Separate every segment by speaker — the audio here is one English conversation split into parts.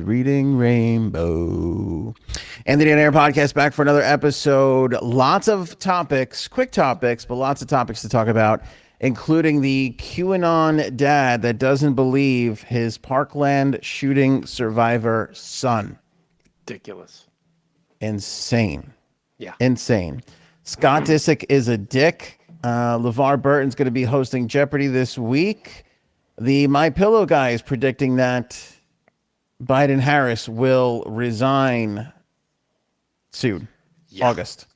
Speaker 1: Reading Rainbow. Anthony and Aaron podcast back for another episode. Lots of topics, quick topics, but lots of topics to talk about, including the QAnon dad that doesn't believe his Parkland shooting survivor son.
Speaker 2: Ridiculous.
Speaker 1: Insane.
Speaker 2: Yeah.
Speaker 1: Insane. Scott Disick is a dick. LeVar Burton's going to be hosting Jeopardy this week. The My Pillow guy is predicting that Biden-Harris will resign soon, August.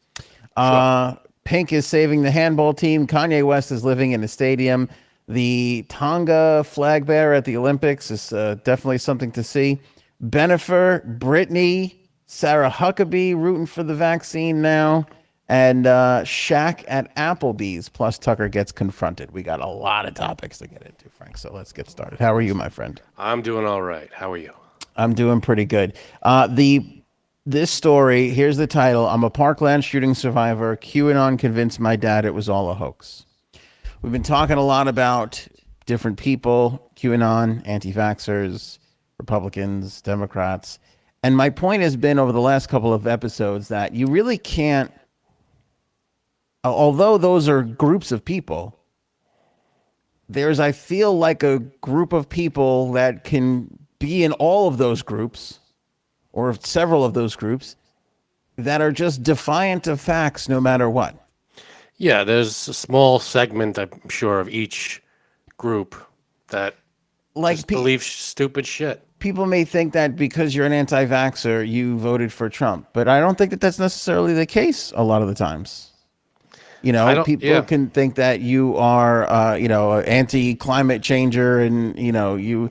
Speaker 1: Pink is saving the handball team. Kanye West is living in a stadium. The Tonga flag bearer at the Olympics is definitely something to see. Bennifer, Brittney, Sarah Huckabee rooting for the vaccine now. And Shaq at Applebee's, plus Tucker gets confronted. We got a lot of topics to get into, Frank, so let's get started. How are you, my friend?
Speaker 2: I'm doing all right. How are you?
Speaker 1: I'm doing pretty good. This story, here's the title. I'm a Parkland shooting survivor. QAnon convinced my dad it was all a hoax. We've been talking a lot about different people, QAnon, anti-vaxxers, Republicans, Democrats. And my point has been over the last couple of episodes that you really can't, although those are groups of people, there's, I feel like, a group of people that can be in all of those groups or several of those groups that are just defiant of facts no matter what.
Speaker 2: Yeah, there's a small segment, I'm sure, of each group that believes stupid shit.
Speaker 1: People may think that because you're an anti-vaxxer, you voted for Trump, but I don't think that that's necessarily the case a lot of the times. You know, people can think that you are, anti-climate changer and, you're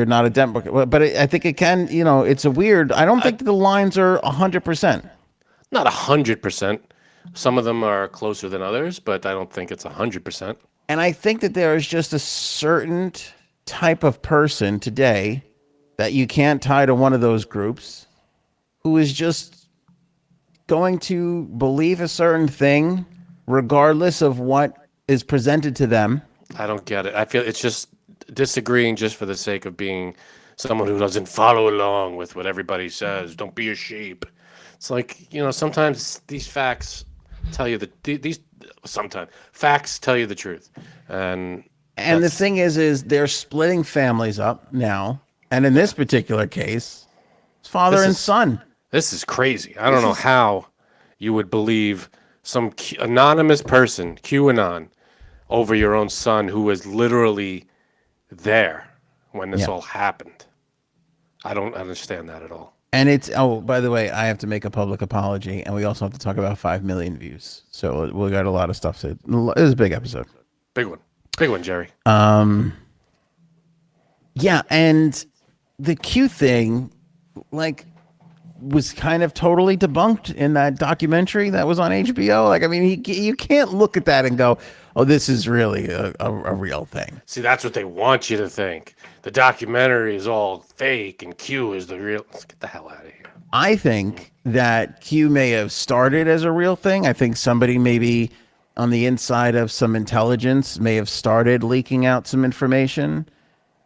Speaker 1: not a Democrat. But I think it can, it's a weird, I don't think the lines are 100%.
Speaker 2: Not 100%. Some of them are closer than others, but I don't think it's 100%.
Speaker 1: And I think that there is just a certain type of person today that you can't tie to one of those groups who is just going to believe a certain thing regardless of what is presented to them.
Speaker 2: I don't get it. I feel it's just disagreeing just for the sake of being someone who doesn't follow along with what everybody says. Don't be a sheep. It's like, sometimes these facts tell you facts tell you the truth. And
Speaker 1: the thing is they're splitting families up now. And in this particular case, it's father and son.
Speaker 2: This is crazy. I don't know how you would believe some anonymous person, QAnon, over your own son who was literally there when this all happened. I don't understand that at all.
Speaker 1: And by the way, I have to make a public apology, and we also have to talk about 5 million views. So we got a lot of stuff to. It was a big episode.
Speaker 2: Big one, Jerry.
Speaker 1: Yeah, and the Q thing, was kind of totally debunked in that documentary that was on HBO. You can't look at that and go, oh, this is really a real thing.
Speaker 2: See, that's what they want you to think. The documentary is all fake and Q is the real. Let's get the hell out of here.
Speaker 1: I think that Q may have started as a real thing. I think somebody maybe on the inside of some intelligence may have started leaking out some information.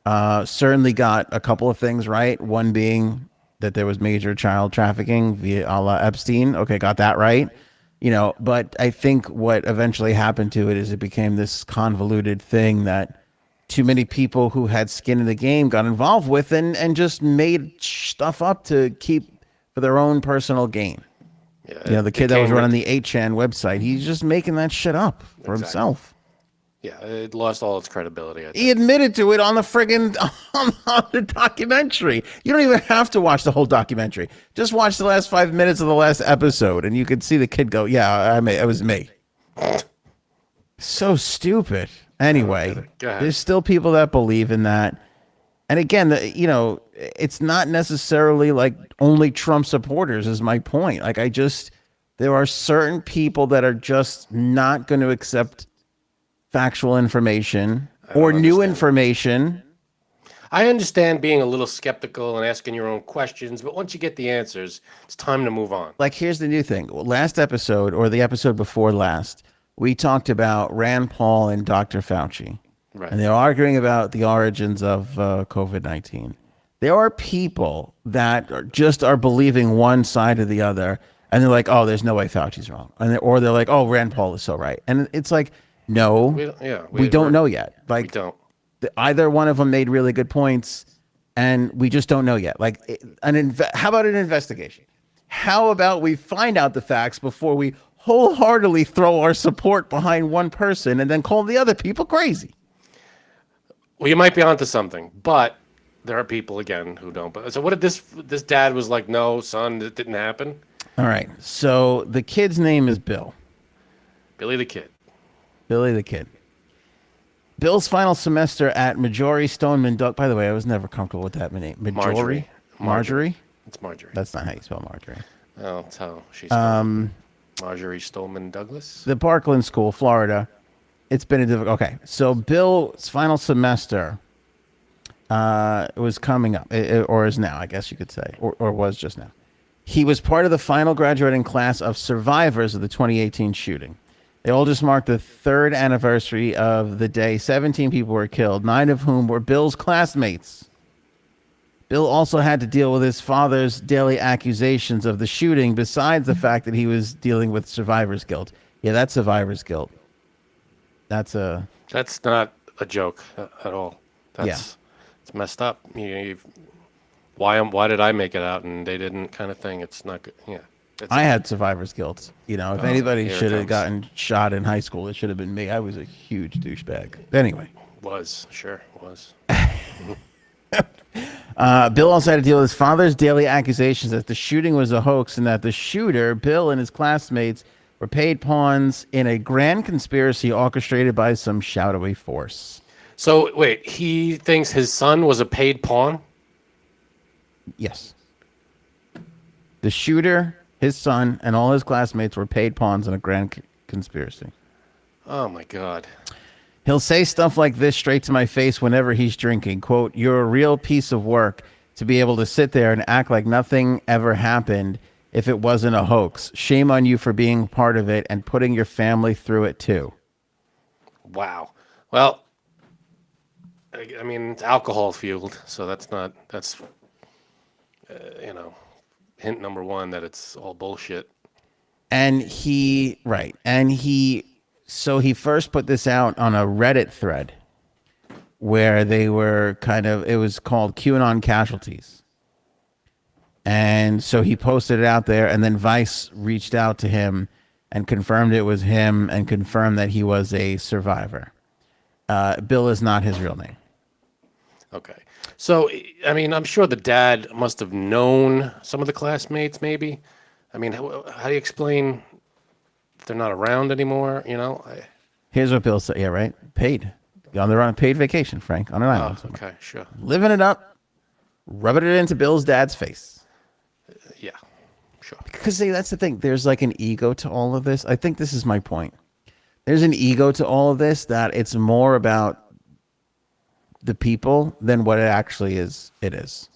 Speaker 1: Certainly got a couple of things right. One being that there was major child trafficking via a la Epstein. Okay, got that right. But I think what eventually happened to it is it became this convoluted thing that too many people who had skin in the game got involved with and just made stuff up to keep for their own personal gain. Yeah, the kid that was running the 8chan website, he's just making that shit up for himself.
Speaker 2: Yeah, it lost all its credibility. I think.
Speaker 1: He admitted to it on the friggin' on the documentary. You don't even have to watch the whole documentary. Just watch the last 5 minutes of the last episode, and you could see the kid go, "Yeah, it was me." So stupid. Anyway, there's still people that believe in that, and again, it's not necessarily like only Trump supporters. Is my point. There are certain people that are just not going to accept factual information or new information.
Speaker 2: I understand being a little skeptical and asking your own questions, but once you get the answers, it's time to move on.
Speaker 1: Here's the new thing. Last episode, or the episode before last, we talked about Rand Paul and Dr. Fauci.
Speaker 2: Right.
Speaker 1: And they're arguing about the origins of COVID-19. There are people that are believing one side or the other, and they're like, "Oh, there's no way Fauci's wrong," or they're like, "Oh, Rand Paul is so right," and it's like, no, we don't know yet.
Speaker 2: We
Speaker 1: Like,
Speaker 2: don't.
Speaker 1: either one of them made really good points, and we just don't know yet. Like, how about an investigation? How about we find out the facts before we wholeheartedly throw our support behind one person and then call the other people crazy?
Speaker 2: Well, you might be onto something, but there are people again who don't. But so, what did this dad was like? No, son, it didn't happen.
Speaker 1: All right. So the kid's name is Bill.
Speaker 2: Billy the Kid.
Speaker 1: Billy the Kid. Bill's final semester at Marjorie Stoneman Doug. By the way, I was never comfortable with that name. Marjorie? Marjorie?
Speaker 2: It's Marjorie.
Speaker 1: That's not how you spell Marjorie.
Speaker 2: Oh, that's how she's spelled. Marjorie Stoneman Douglas.
Speaker 1: The Parkland School, Florida. It's been a difficult. Okay, so Bill's final semester was coming up, or is now, I guess you could say, or was just now. He was part of the final graduating class of survivors of the 2018 shooting. They all just marked the third anniversary of the day 17 people were killed, 9 of whom were Bill's classmates. Bill also had to deal with his father's daily accusations of the shooting, besides the fact that he was dealing with survivor's guilt. Yeah, that's survivor's guilt. That's
Speaker 2: not a joke at all. It's messed up. Why did I make it out and they didn't, kind of thing. It's not good. Yeah.
Speaker 1: I had survivor's guilt. If anybody should have gotten shot in high school, it should have been me. I was a huge douchebag. Anyway.
Speaker 2: Was.
Speaker 1: Bill also had to deal with his father's daily accusations that the shooting was a hoax and that the shooter, Bill, and his classmates were paid pawns in a grand conspiracy orchestrated by some shadowy force.
Speaker 2: So, wait, he thinks his son was a paid pawn?
Speaker 1: Yes. The shooter, his son, and all his classmates were paid pawns in a grand conspiracy.
Speaker 2: Oh, my God.
Speaker 1: He'll say stuff like this straight to my face whenever he's drinking. Quote, "You're a real piece of work to be able to sit there and act like nothing ever happened if it wasn't a hoax. Shame on you for being part of it and putting your family through it too."
Speaker 2: Wow. Well, I mean, it's alcohol fueled, so that's hint number one that it's all bullshit.
Speaker 1: So he first put this out on a Reddit thread where they were it was called QAnon Casualties. And so he posted it out there, and then Vice reached out to him and confirmed it was him and confirmed that he was a survivor. Bill is not his real name.
Speaker 2: Okay. So, I mean, I'm sure the dad must have known some of the classmates, maybe. I mean, how do you explain if they're not around anymore,
Speaker 1: Here's what Bill said. Yeah, right? Paid. They're on a paid vacation, Frank, on an island.
Speaker 2: Okay, sure.
Speaker 1: Living it up, rubbing it into Bill's dad's face.
Speaker 2: Yeah, sure.
Speaker 1: Because that's the thing. There's like an ego to all of this. I think this is my point. There's an ego to all of this that it's more about the people than what it actually is. It is.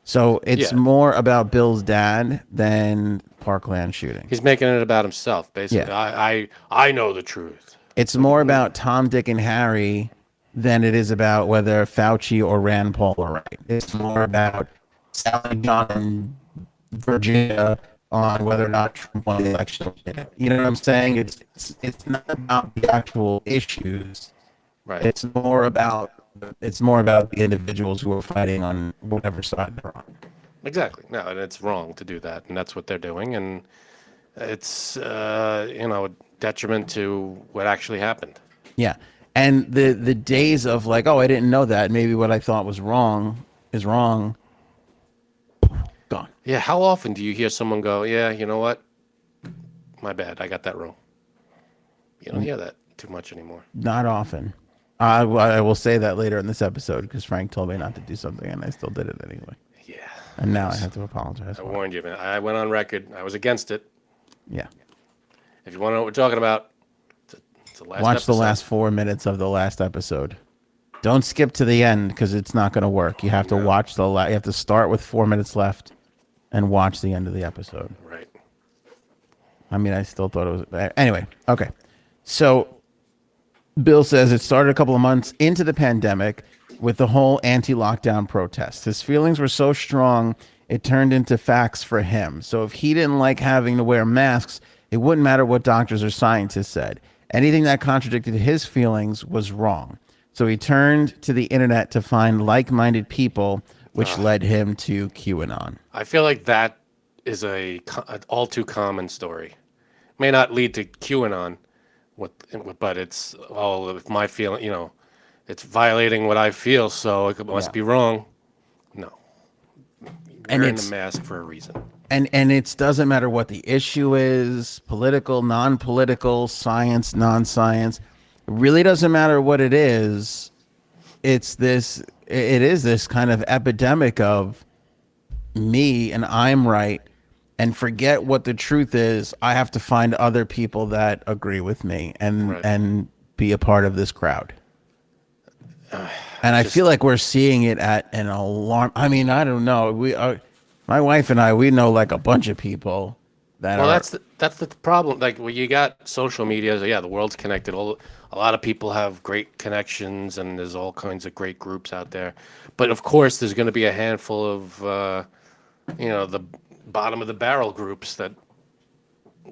Speaker 1: So it's more about Bill's dad than Parkland shooting.
Speaker 2: He's making it about himself, basically. Yeah. I know the truth.
Speaker 1: It's more about Tom, Dick, and Harry than it is about whether Fauci or Rand Paul are right. It's more about Sally, John, and Virginia on whether or not Trump won the election. You know what I'm saying? It's not about the actual issues.
Speaker 2: Right.
Speaker 1: It's more about the individuals who are fighting on whatever side they're on.
Speaker 2: Exactly. No, and it's wrong to do that, and that's what they're doing, and it's a detriment to what actually happened.
Speaker 1: Yeah, and the days of like, oh, I didn't know that. Maybe what I thought was wrong is wrong. Gone.
Speaker 2: Yeah. How often do you hear someone go, "Yeah, you know what? My bad. I got that wrong." You don't hear that too much anymore.
Speaker 1: Not often. I will say that later in this episode because Frank told me not to do something and I still did it anyway.
Speaker 2: Yeah.
Speaker 1: And now I have to apologize.
Speaker 2: I warned you, man. I went on record. I was against it.
Speaker 1: Yeah.
Speaker 2: If you want to know what we're talking about, it's the last
Speaker 1: Watch
Speaker 2: episode.
Speaker 1: the last 4 minutes of the last episode. Don't skip to the end because it's not going to work. You have to watch you have to start with 4 minutes left and watch the end of the episode.
Speaker 2: Right.
Speaker 1: I mean, I still thought it was... Anyway, okay. So... Bill says it started a couple of months into the pandemic with the whole anti-lockdown protest. His feelings were so strong, it turned into facts for him. So if he didn't like having to wear masks, it wouldn't matter what doctors or scientists said. Anything that contradicted his feelings was wrong. So he turned to the internet to find like-minded people, which led him to QAnon.
Speaker 2: I feel like that is an all too common story. May not lead to QAnon, but it's all of my feeling. It's violating what I feel, so it must be wrong. No, wearing the mask for a reason.
Speaker 1: And it doesn't matter what the issue is, political, non-political, science, non-science. It really doesn't matter what it is. It is this kind of epidemic of me and I'm right, and forget what the truth is. I have to find other people that agree with me and be a part of this crowd. And I feel like we're seeing it at an alarm. I mean, I don't know. My wife and I, we know like a bunch of people that are.
Speaker 2: Well, that's the problem. Like, when you got social media, the world's connected. A lot of people have great connections, and there's all kinds of great groups out there. But of course, there's going to be a handful of, the bottom of the barrel groups that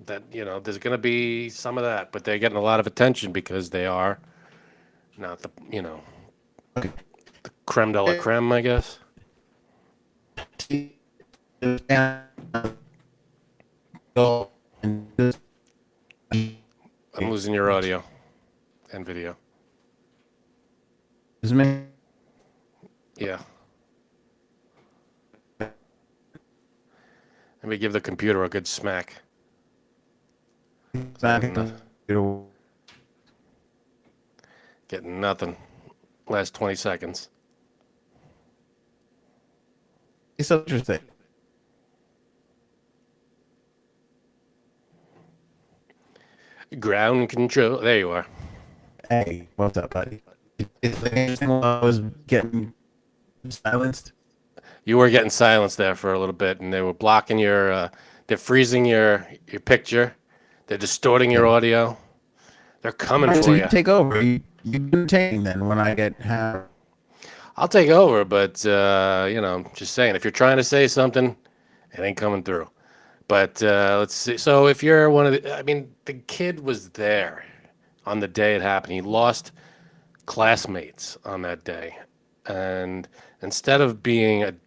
Speaker 2: there's going to be some of that, but they're getting a lot of attention because they are not the creme de la creme, I guess. I'm losing your audio and video.
Speaker 1: Is me?
Speaker 2: Yeah. Let me give the computer a good smack. Getting nothing. Last 20 seconds.
Speaker 1: It's so interesting.
Speaker 2: Ground control. There you are.
Speaker 1: Hey, what's up, buddy? Is there anything while I was getting silenced?
Speaker 2: You were getting silenced there for a little bit, and they were blocking they're freezing your picture. They're distorting your audio. They're coming for you.
Speaker 1: Take over. You entertain then when I get hammered.
Speaker 2: I'll take over, but just saying, if you're trying to say something, it ain't coming through. But let's see. So if you're the kid was there on the day it happened. He lost classmates on that day, and instead of being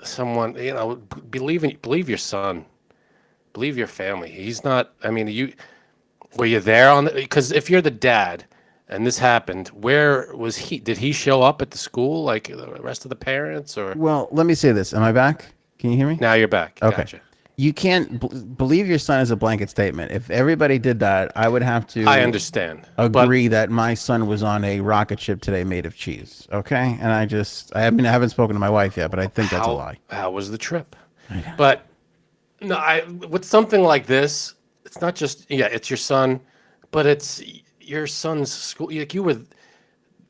Speaker 2: someone, believe your son, believe your family. He's not. Were you there because if you're the dad and this happened, where was he? Did he show up at the school like the rest of the parents, or?
Speaker 1: Well, let me say this. Am I back? Can you hear me?
Speaker 2: Now you're back.
Speaker 1: Okay.
Speaker 2: Gotcha.
Speaker 1: You can't believe your son is a blanket statement. If everybody did that, I would have to.
Speaker 2: I understand.
Speaker 1: Agree that my son was on a rocket ship today made of cheese. Okay, and I haven't spoken to my wife yet, but I think that's a lie.
Speaker 2: How was the trip? But no, with something like this, it's not just it's your son, but it's your son's school. Like, you were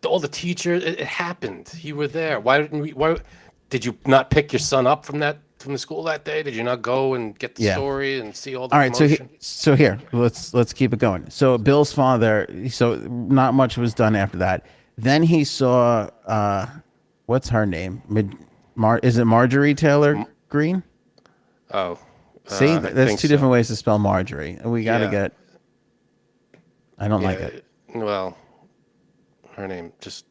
Speaker 2: all the teachers. It happened. You were there. Why did you not pick your son up from the school that day? Did you not go and get the story and see all the commotion?
Speaker 1: So here, let's keep it going. So Bill's father, so not much was done after that. Then he saw what's her name? Is it Marjorie Taylor Greene?
Speaker 2: Oh.
Speaker 1: See, there's two different ways to spell Marjorie. We got to get. I don't like it.
Speaker 2: Well, her name just.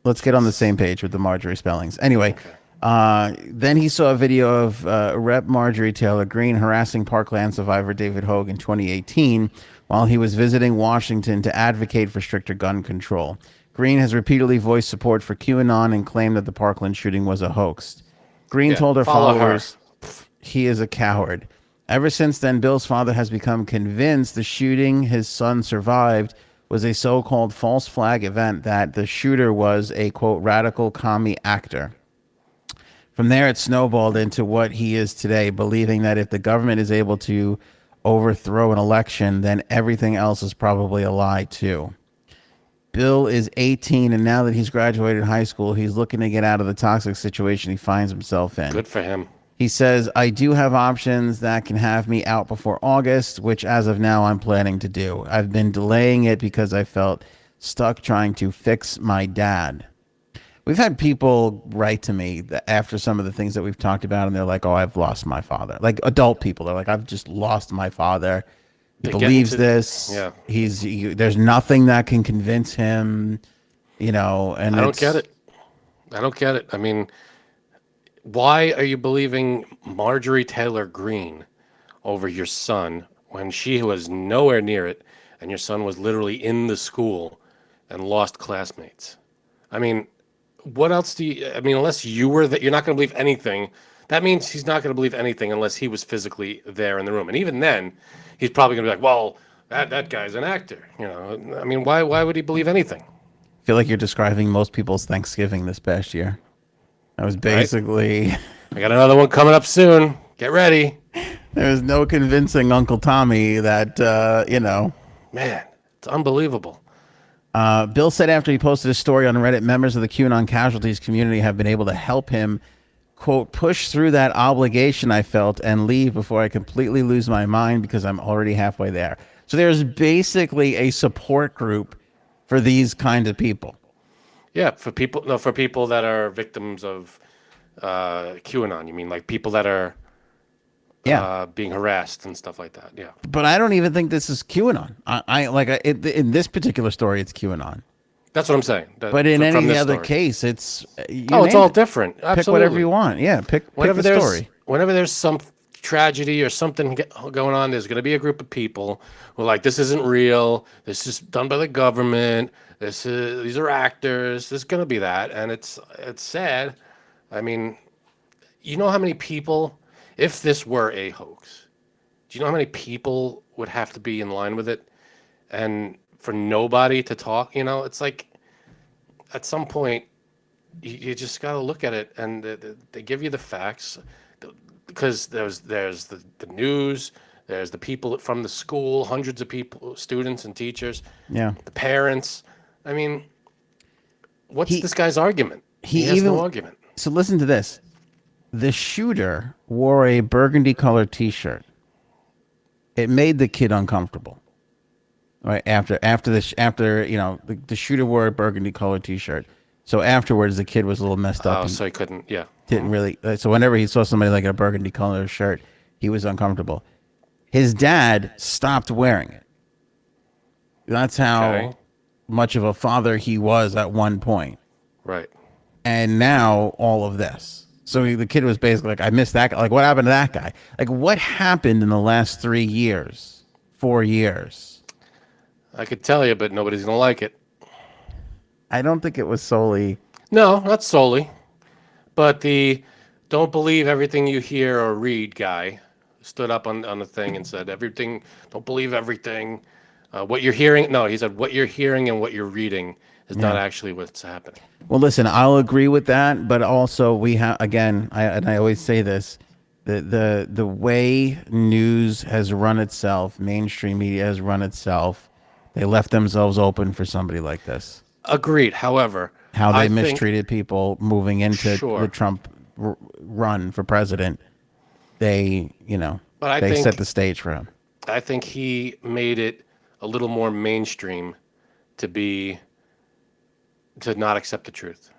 Speaker 1: Let's get on the same page with the Marjorie spellings. Anyway. Okay. Then he saw a video of Rep. Marjorie Taylor Greene harassing Parkland survivor David Hogue in 2018 while he was visiting Washington to advocate for stricter gun control. Greene has repeatedly voiced support for QAnon and claimed that the Parkland shooting was a hoax. Greene told her followers he is a coward. Ever since then, Bill's father has become convinced the shooting his son survived was a so-called false flag event, that the shooter was a, quote, radical commie actor. From there, it snowballed into what he is today, believing that if the government is able to overthrow an election, then everything else is probably a lie, too. Bill is 18, and now that he's graduated high school, he's looking to get out of the toxic situation he finds himself in.
Speaker 2: Good for him.
Speaker 1: He says, I do have options that can have me out before August, which as of now, I'm planning to do. I've been delaying it because I felt stuck trying to fix my dad. We've had people write to me that after some of the things that we've talked about, and they're like, "Oh, I've lost my father." Like adult people, they're like, "I've just lost my father. He
Speaker 2: They get
Speaker 1: believes
Speaker 2: into
Speaker 1: this.
Speaker 2: yeah.
Speaker 1: There's nothing that can convince him, and
Speaker 2: I don't get
Speaker 1: it's
Speaker 2: it. I don't get it. I mean, why are you believing Marjorie Taylor Greene over your son when she was nowhere near it and your son was literally in the school and lost classmates? I mean, what else do you, I mean, unless you were that, you're not going to believe anything. That means he's not going to believe anything unless he was physically there in the room. And even then, he's probably going to be like, well, that guy's an actor. I mean, why would he believe anything?
Speaker 1: I feel like you're describing most people's Thanksgiving this past year. That was
Speaker 2: Right?
Speaker 1: basically
Speaker 2: I got another one coming up soon. Get ready.
Speaker 1: there was no convincing Uncle Tommy that
Speaker 2: Man, it's unbelievable.
Speaker 1: Bill said after he posted a story on Reddit, members of the QAnon casualties community have been able to help him, quote, push through that obligation I felt and leave before I completely lose my mind because I'm already halfway there. So there's basically a support group for these kind of people.
Speaker 2: Yeah, for people, no, for people that are victims of QAnon. You mean like people that are
Speaker 1: Yeah.
Speaker 2: being harassed and stuff like that? Yeah.
Speaker 1: But I don't even think this is QAnon. In this particular story, it's QAnon.
Speaker 2: That's what I'm saying.
Speaker 1: But in
Speaker 2: From
Speaker 1: any
Speaker 2: this
Speaker 1: other
Speaker 2: story.
Speaker 1: case, it's you
Speaker 2: Oh, it's
Speaker 1: name
Speaker 2: all
Speaker 1: it.
Speaker 2: different. Absolutely.
Speaker 1: Pick whatever you want. Yeah, pick the story.
Speaker 2: Whenever there's some tragedy or something going on, there's going to be a group of people who are like, this isn't real. This is done by the government. These are actors. There's going to be that, and it's sad. I mean, you know how many people, if this were a hoax, do you know how many people would have to be in line with it, and for nobody to talk? It's like at some point you just got to look at it, and they give you the facts, because there's the news, there's the people from the school, hundreds of people, students and teachers,
Speaker 1: Yeah.
Speaker 2: the parents. I mean, what's
Speaker 1: He
Speaker 2: this guy's argument?
Speaker 1: he
Speaker 2: He has
Speaker 1: even
Speaker 2: no argument.
Speaker 1: So listen to this. The shooter wore a burgundy colored T-shirt. It made the kid uncomfortable. Right after the shooter wore a burgundy colored T-shirt. So afterwards, the kid was a little messed up
Speaker 2: Oh,
Speaker 1: and
Speaker 2: so he couldn't. Yeah.
Speaker 1: didn't really. So whenever he saw somebody like a burgundy colored shirt, he was uncomfortable. His dad stopped wearing it. That's how
Speaker 2: Okay.
Speaker 1: much of a father he was at one point.
Speaker 2: Right.
Speaker 1: And now all of this. So the kid was basically like, I missed that guy. Like, what happened to that guy? Like, what happened in the last 3 years, 4 years?
Speaker 2: I could tell you, but nobody's gonna like it.
Speaker 1: I don't think it was solely.
Speaker 2: No, not solely, but the don't believe everything you hear or read guy stood up on the thing and said everything. Don't believe everything. What you're hearing. No, he said what you're hearing and what you're reading is not actually what's happening.
Speaker 1: Well, listen, I'll agree with that, but also we have again. I always say this: the way news has run itself, mainstream media has run itself. They left themselves open for somebody like this.
Speaker 2: Agreed. However,
Speaker 1: How they
Speaker 2: I think
Speaker 1: mistreated people moving into the
Speaker 2: sure,
Speaker 1: Trump run for president. They,
Speaker 2: but I
Speaker 1: they set
Speaker 2: think
Speaker 1: the stage for him.
Speaker 2: I think he made it a little more mainstream to be to not accept the truth.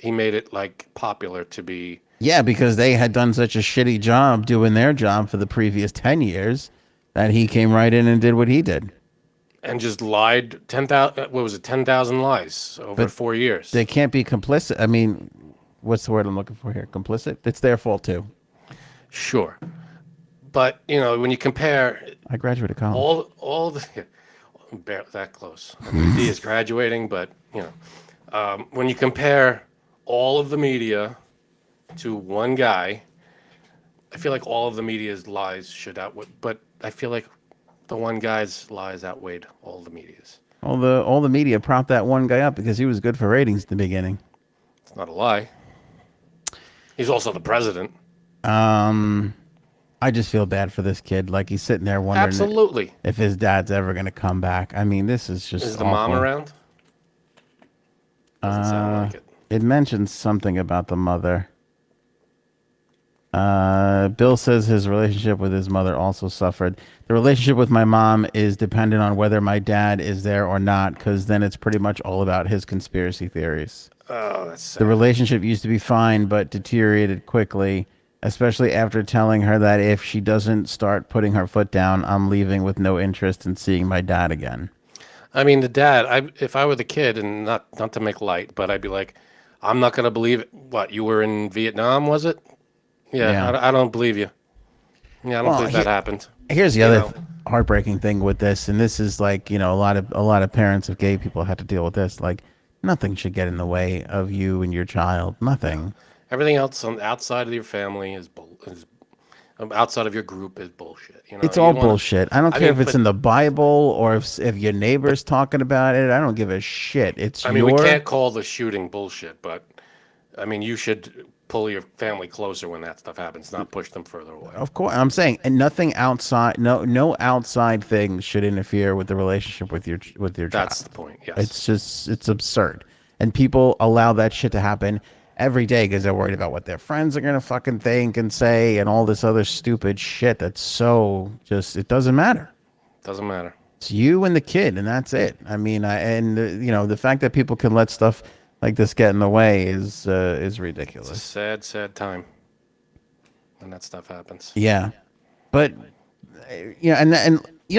Speaker 2: He made it like popular to be
Speaker 1: Yeah, because they had done such a shitty job doing their job for the previous 10 years that he came right in and did what he did.
Speaker 2: and just lied 10,000. What was it? 10,000 lies over
Speaker 1: But
Speaker 2: 4 years.
Speaker 1: they can't be complicit. I mean, what's the word I'm looking for here? Complicit? It's their fault too.
Speaker 2: Sure, but when you compare
Speaker 1: I graduated college.
Speaker 2: all the barely that close. I mean, D is graduating, but when you compare all of the media to one guy, I feel like all of the media's lies should outweigh. But I feel like the one guy's lies outweighed all the media's.
Speaker 1: All the media propped that one guy up because he was good for ratings at the beginning.
Speaker 2: It's not a lie. He's also the president.
Speaker 1: I just feel bad for this kid. Like he's sitting there wondering
Speaker 2: Absolutely.
Speaker 1: if his dad's ever going to come back. I mean, this is just
Speaker 2: Is the mom
Speaker 1: awful.
Speaker 2: around? Doesn't sound like it.
Speaker 1: It mentions something about the mother. Bill says his relationship with his mother also suffered. The relationship with my mom is dependent on whether my dad is there or not, because then it's pretty much all about his conspiracy theories.
Speaker 2: Oh, that's
Speaker 1: The
Speaker 2: sad.
Speaker 1: relationship used to be fine, but deteriorated quickly, especially after telling her that if she doesn't start putting her foot down, I'm leaving with no interest in seeing my dad again.
Speaker 2: I mean, the dad. If I were the kid, and not to make light, but I'd be like, I'm not gonna believe it. What, you were in Vietnam? Was it? Yeah,
Speaker 1: Yeah.
Speaker 2: I don't believe you. Yeah, I don't
Speaker 1: Well,
Speaker 2: believe that happened.
Speaker 1: here's the
Speaker 2: You
Speaker 1: other
Speaker 2: know,
Speaker 1: heartbreaking thing with this, and this is like, a lot of parents of gay people had to deal with this. Like, nothing should get in the way of you and your child.
Speaker 2: no.
Speaker 1: Nothing.
Speaker 2: Everything else on outside of your family is outside of your group is bullshit. You know,
Speaker 1: It's all
Speaker 2: you want to.
Speaker 1: bullshit. I don't
Speaker 2: I
Speaker 1: care
Speaker 2: mean,
Speaker 1: if it's
Speaker 2: but
Speaker 1: in the Bible or if your neighbor's talking about it. I don't give a shit. It's
Speaker 2: I mean, we
Speaker 1: your.
Speaker 2: can't call the shooting bullshit, but I mean, you should pull your family closer when that stuff happens, not push them further away.
Speaker 1: Of course, I'm saying, and nothing outside. No outside things should interfere with the relationship with your child.
Speaker 2: That's the point. Yes.
Speaker 1: It's absurd, and people allow that shit to happen every day because they're worried about what their friends are gonna fucking think and say and all this other stupid shit. That's so just it doesn't matter.
Speaker 2: Doesn't matter.
Speaker 1: It's you and the kid, and that's it. I mean, the fact that people can let stuff like this get in the way is
Speaker 2: It's a
Speaker 1: ridiculous.
Speaker 2: sad, sad time when that stuff happens.
Speaker 1: Yeah, but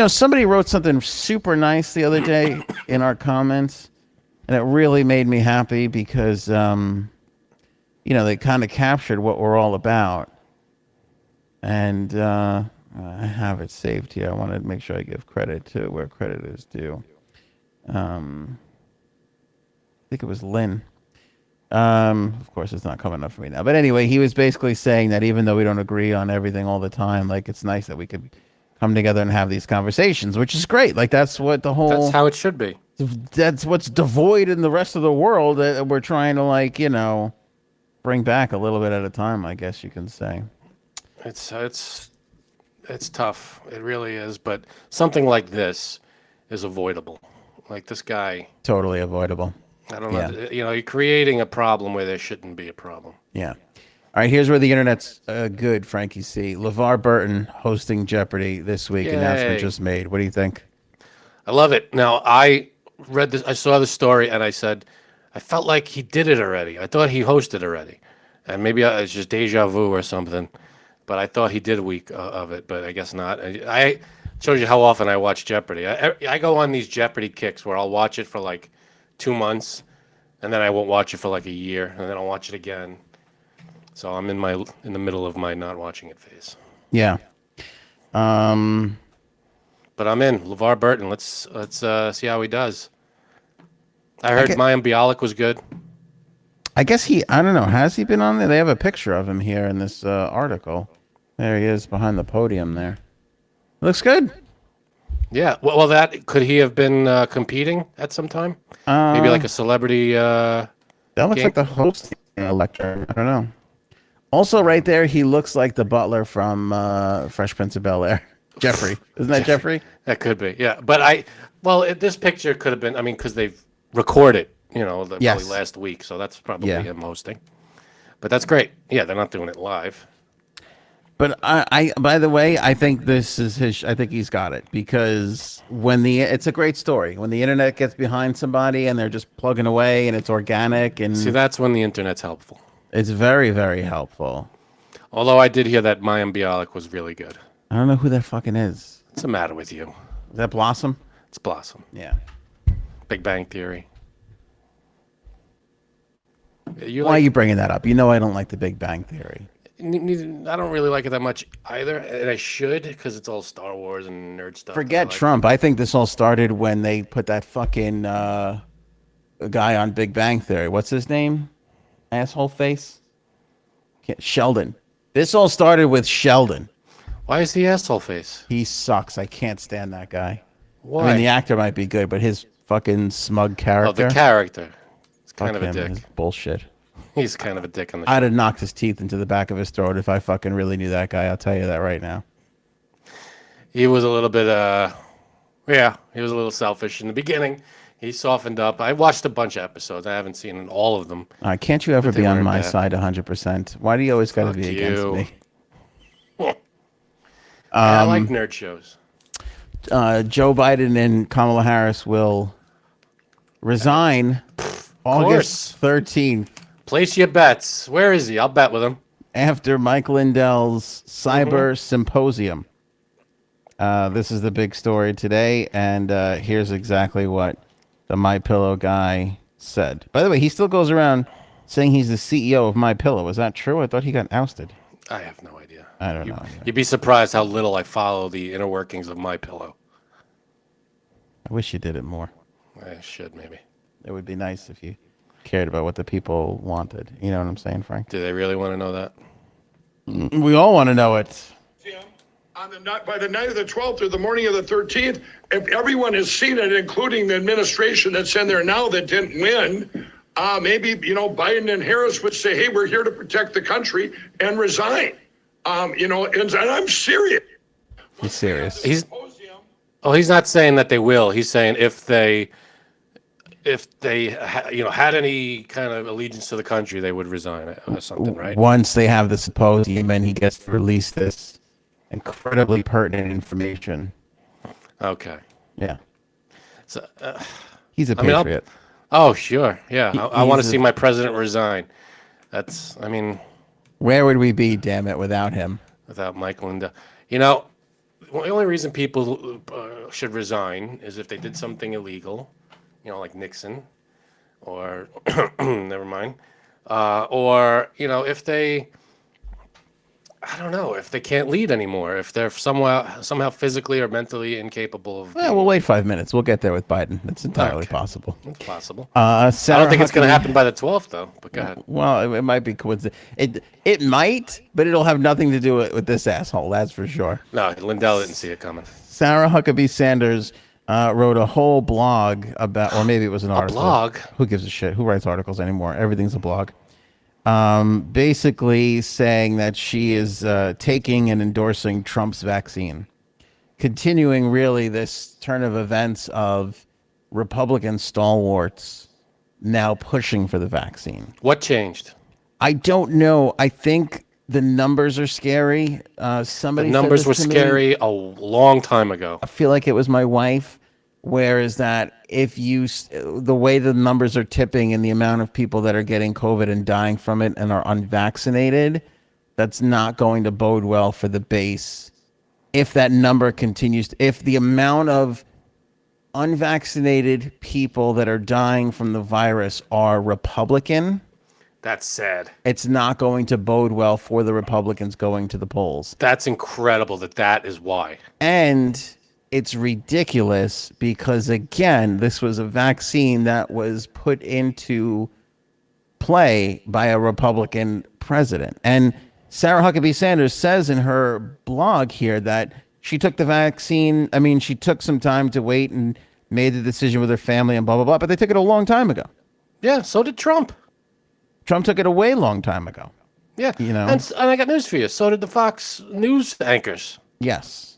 Speaker 1: somebody wrote something super nice the other day in our comments, and it really made me happy because they kind of captured what we're all about, and I have it saved here. I want to make sure I give credit to where credit is due. I think it was Lynn. Of course, it's not coming up for me now. But anyway, he was basically saying that even though we don't agree on everything all the time, like it's nice that we could come together and have these conversations, which is great. Like that's what the
Speaker 2: That's
Speaker 1: whole
Speaker 2: how it should be.
Speaker 1: that's what's devoid in the rest of the world that we're trying to bring back a little bit at a time, I guess you can say.
Speaker 2: It's tough. It really is. But something like this is avoidable. Like this guy,
Speaker 1: Totally avoidable.
Speaker 2: I don't
Speaker 1: Yeah.
Speaker 2: know. You know, you're creating a problem where there shouldn't be a problem.
Speaker 1: Yeah. All right, here's where the internet's good, Frankie C. LeVar Burton hosting Jeopardy this week. Announcement
Speaker 2: Yay.
Speaker 1: just made. What do you think?
Speaker 2: I love it. Now, I read this, I saw the story, and I said, I felt like he did it already. I thought he hosted already. And maybe it's just deja vu or something. But I thought he did a week of it, but I guess not. I shows you how often I watch Jeopardy. I go on these Jeopardy kicks where I'll watch it for like 2 months, and then I won't watch it for like a year, and then I'll watch it again. So I'm in the middle of my not watching it phase.
Speaker 1: Yeah. Um,
Speaker 2: But I'm in. LeVar Burton. Let's see how he does. I heard Mayim Bialik was good.
Speaker 1: I guess I don't know. Has he been on there? They have a picture of him here in this article. There he is behind the podium there. Looks good.
Speaker 2: Yeah. Well, that could he have been competing at some time? Maybe like a celebrity.
Speaker 1: That looks
Speaker 2: game?
Speaker 1: like the host elector. I don't know. Also, right there, he looks like the butler from Fresh Prince of Bel-Air. Jeffrey. Isn't that Jeffrey?
Speaker 2: That could be. Yeah. But this picture could have been. I mean, because they've recorded.
Speaker 1: Yes.
Speaker 2: Probably last week, so that's probably
Speaker 1: Yeah.
Speaker 2: him hosting. But that's great. Yeah, they're not doing it live.
Speaker 1: But by the way, I think this is his. I think he's got it because it's a great story when the internet gets behind somebody and they're just plugging away and it's organic and
Speaker 2: See, that's when the internet's helpful.
Speaker 1: it's very, very helpful.
Speaker 2: Although I did hear that Mayim Bialik was really good.
Speaker 1: I don't know who that fucking is.
Speaker 2: What's the matter with you?
Speaker 1: Is that Blossom?
Speaker 2: It's Blossom.
Speaker 1: Yeah.
Speaker 2: Big Bang Theory.
Speaker 1: Why are you bringing that up? You know I don't like the Big Bang Theory.
Speaker 2: I don't really like it that much either, and I should because it's all Star Wars and nerd stuff.
Speaker 1: Forget
Speaker 2: Like.
Speaker 1: Trump. I think this all started when they put that fucking guy on Big Bang Theory. What's his name? Asshole face? Sheldon. This all started with Sheldon.
Speaker 2: Why is he asshole face?
Speaker 1: He sucks. I can't stand that guy.
Speaker 2: Why?
Speaker 1: I mean, the actor might be good, but his fucking smug character.
Speaker 2: Oh, the character. It's kind
Speaker 1: Fuck
Speaker 2: of a
Speaker 1: him,
Speaker 2: dick.
Speaker 1: his bullshit.
Speaker 2: He's kind of a dick on the show.
Speaker 1: I'd have knocked his teeth into the back of his throat if I fucking really knew that guy. I'll tell you that right now.
Speaker 2: He was a little bit, he was a little selfish in the beginning. He softened up. I watched a bunch of episodes. I haven't seen all of them.
Speaker 1: Can't you ever
Speaker 2: But they
Speaker 1: be on
Speaker 2: weren't
Speaker 1: my
Speaker 2: bad.
Speaker 1: side 100%? Why do you always got to
Speaker 2: Fuck
Speaker 1: be against
Speaker 2: you.
Speaker 1: me?
Speaker 2: I like nerd shows.
Speaker 1: Joe Biden and Kamala Harris will resign August 13th
Speaker 2: Place your bets. Where is he? I'll bet with him.
Speaker 1: after Mike Lindell's cyber symposium. This is the big story today, and here's exactly what the My Pillow guy said. By the way, he still goes around saying he's the CEO of My Pillow. Is that true? I thought he got ousted.
Speaker 2: I have no idea.
Speaker 1: I don't know.
Speaker 2: You'd be surprised how little I follow the inner workings of My Pillow.
Speaker 1: I wish you did it more.
Speaker 2: I should maybe.
Speaker 1: It would be nice if you cared about what the people wanted. You know what I'm saying, Frank?
Speaker 2: Do they really want to know that?
Speaker 1: We all want to know it.
Speaker 3: By the night of the 12th or the morning of the 13th, if everyone has seen it, including the administration that's in there now that didn't win, maybe, Biden and Harris would say, hey, we're here to protect the country and resign. And I'm serious.
Speaker 1: He's serious.
Speaker 2: He's not saying that they will. He's saying if they had any kind of allegiance to the country, they would resign or something, right?
Speaker 1: Once they have the symposium and he gets to release this incredibly pertinent information.
Speaker 2: Okay.
Speaker 1: Yeah.
Speaker 2: So,
Speaker 1: he's a patriot.
Speaker 2: Oh, sure. Yeah. I want to see my president resign.
Speaker 1: Where would we be, damn it, without him?
Speaker 2: Without Mike Lindell. The only reason people should resign is if they did something illegal, like Nixon, or never mind, or if they, I don't know, if they can't lead anymore, if they're somehow physically or mentally incapable of.
Speaker 1: Well, we'll wait 5 minutes. We'll get there with Biden. That's entirely possible.
Speaker 2: It's possible.
Speaker 1: I
Speaker 2: don't think it's going to happen by the 12th, though. But go ahead.
Speaker 1: Well, it might be coincidence. It might, but it'll have nothing to do with this asshole. That's for sure.
Speaker 2: No, Lindell didn't see it coming.
Speaker 1: Sarah Huckabee Sanders wrote a whole blog about, or maybe it was an article.
Speaker 2: A blog?
Speaker 1: Who gives a shit? Who writes articles anymore? Everything's a blog. Basically saying that she is taking and endorsing Trump's vaccine, continuing really this turn of events of Republican stalwarts now pushing for the vaccine.
Speaker 2: What changed?
Speaker 1: I don't know. I think the numbers are scary. Somebody
Speaker 2: The numbers
Speaker 1: said
Speaker 2: were
Speaker 1: this to me.
Speaker 2: scary a long time ago.
Speaker 1: I feel like it was my wife. Where is that the way the numbers are tipping and the amount of people that are getting COVID and dying from it and are unvaccinated, that's not going to bode well for the base. If that number continues, if the amount of unvaccinated people that are dying from the virus are Republican,
Speaker 2: That's sad.
Speaker 1: it's not going to bode well for the Republicans going to the polls.
Speaker 2: That's incredible that is why.
Speaker 1: And it's ridiculous because, again, this was a vaccine that was put into play by a Republican president. And Sarah Huckabee Sanders says in her blog here that she took the vaccine. I mean, she took some time to wait and made the decision with her family and blah, blah, blah. But they took it a long time ago.
Speaker 2: Yeah, so did Trump.
Speaker 1: Trump took it a way long time ago.
Speaker 2: Yeah. And I got news for you. So did the Fox News anchors.
Speaker 1: Yes.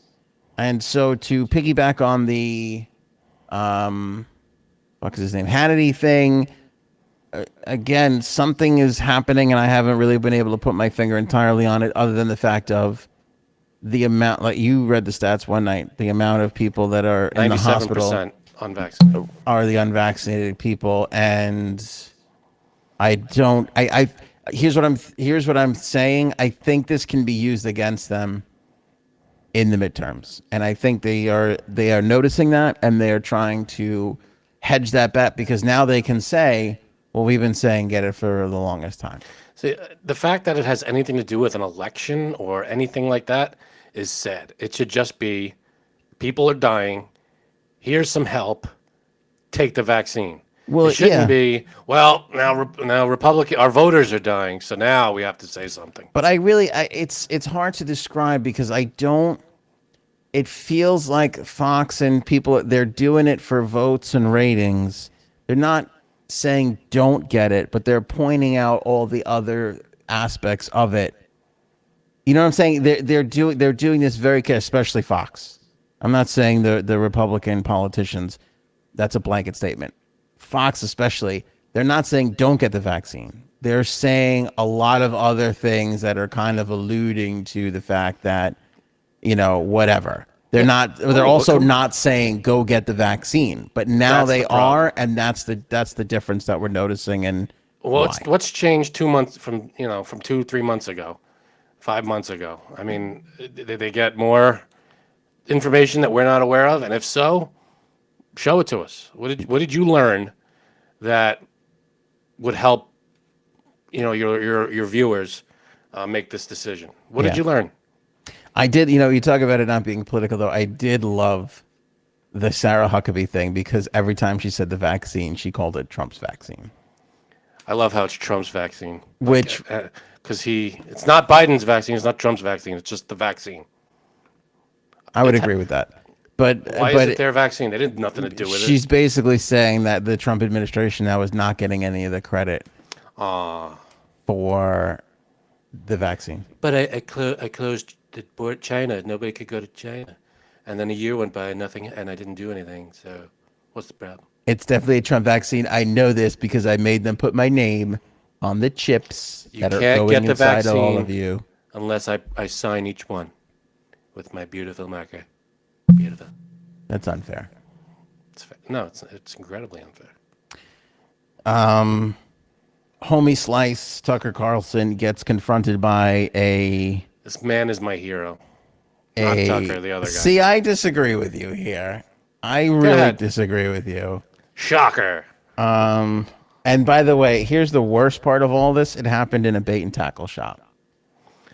Speaker 1: And so to piggyback on the, what's his name, Hannity thing, again, something is happening, and I haven't really been able to put my finger entirely on it, other than the fact of the amount, like you read the stats one night, the amount of people that are in the hospital
Speaker 2: 97% unvaccinated.
Speaker 1: are the unvaccinated people, and here's what I'm saying. I think this can be used against them in the midterms, and I think they are noticing that, and they are trying to hedge that bet because now they can say, well, we've been saying get it for the longest time.
Speaker 2: See, the fact that it has anything to do with an election or anything like that is sad. It should just be people are dying. Here's some help. Take the vaccine.
Speaker 1: Well,
Speaker 2: it shouldn't be, well, now Republican, our voters are dying, so now we have to say something.
Speaker 1: But it's hard to describe because it feels like Fox and people, they're doing it for votes and ratings. They're not saying don't get it, but they're pointing out all the other aspects of it. You know what I'm saying? They're doing this very carefully, especially Fox. I'm not saying the Republican politicians. That's a blanket statement. Fox especially, they're not saying don't get the vaccine. They're saying a lot of other things that are kind of alluding to the fact that whatever. They're not. They're also not saying go get the vaccine, but now they are, and that's the difference that we're noticing. And
Speaker 2: what's changed 2 months from 2-3 months ago, 5 months ago? I mean, did they get more information that we're not aware of? And if so, show it to us. What did you learn that would help your viewers make this decision? What did you learn?
Speaker 1: I did. You talk about it not being political, though. I did love the Sarah Huckabee thing because every time she said the vaccine, she called it Trump's vaccine.
Speaker 2: I love how it's Trump's vaccine.
Speaker 1: Which,
Speaker 2: because it's not Biden's vaccine, it's not Trump's vaccine, it's just the vaccine.
Speaker 1: I would agree with that. But
Speaker 2: why is it their vaccine? They did nothing to do with it.
Speaker 1: She's basically saying that the Trump administration now is not getting any of the credit for the vaccine.
Speaker 2: But I closed the board China. Nobody could go to China. And then a year went by, nothing, and I didn't do anything. So what's the problem?
Speaker 1: It's definitely a Trump vaccine. I know this because I made them put my name on the chips that are going inside all of you.
Speaker 2: Unless I sign each one with my beautiful marker. Beautiful.
Speaker 1: That's unfair.
Speaker 2: No, it's incredibly unfair.
Speaker 1: Homie Slice, Tucker Carlson, gets confronted by
Speaker 2: This man is my hero. Not Tucker, the other guy.
Speaker 1: See, I disagree with you here. I really disagree with you.
Speaker 2: Shocker.
Speaker 1: And by the way, here's the worst part of all this. It happened in a bait and tackle shop.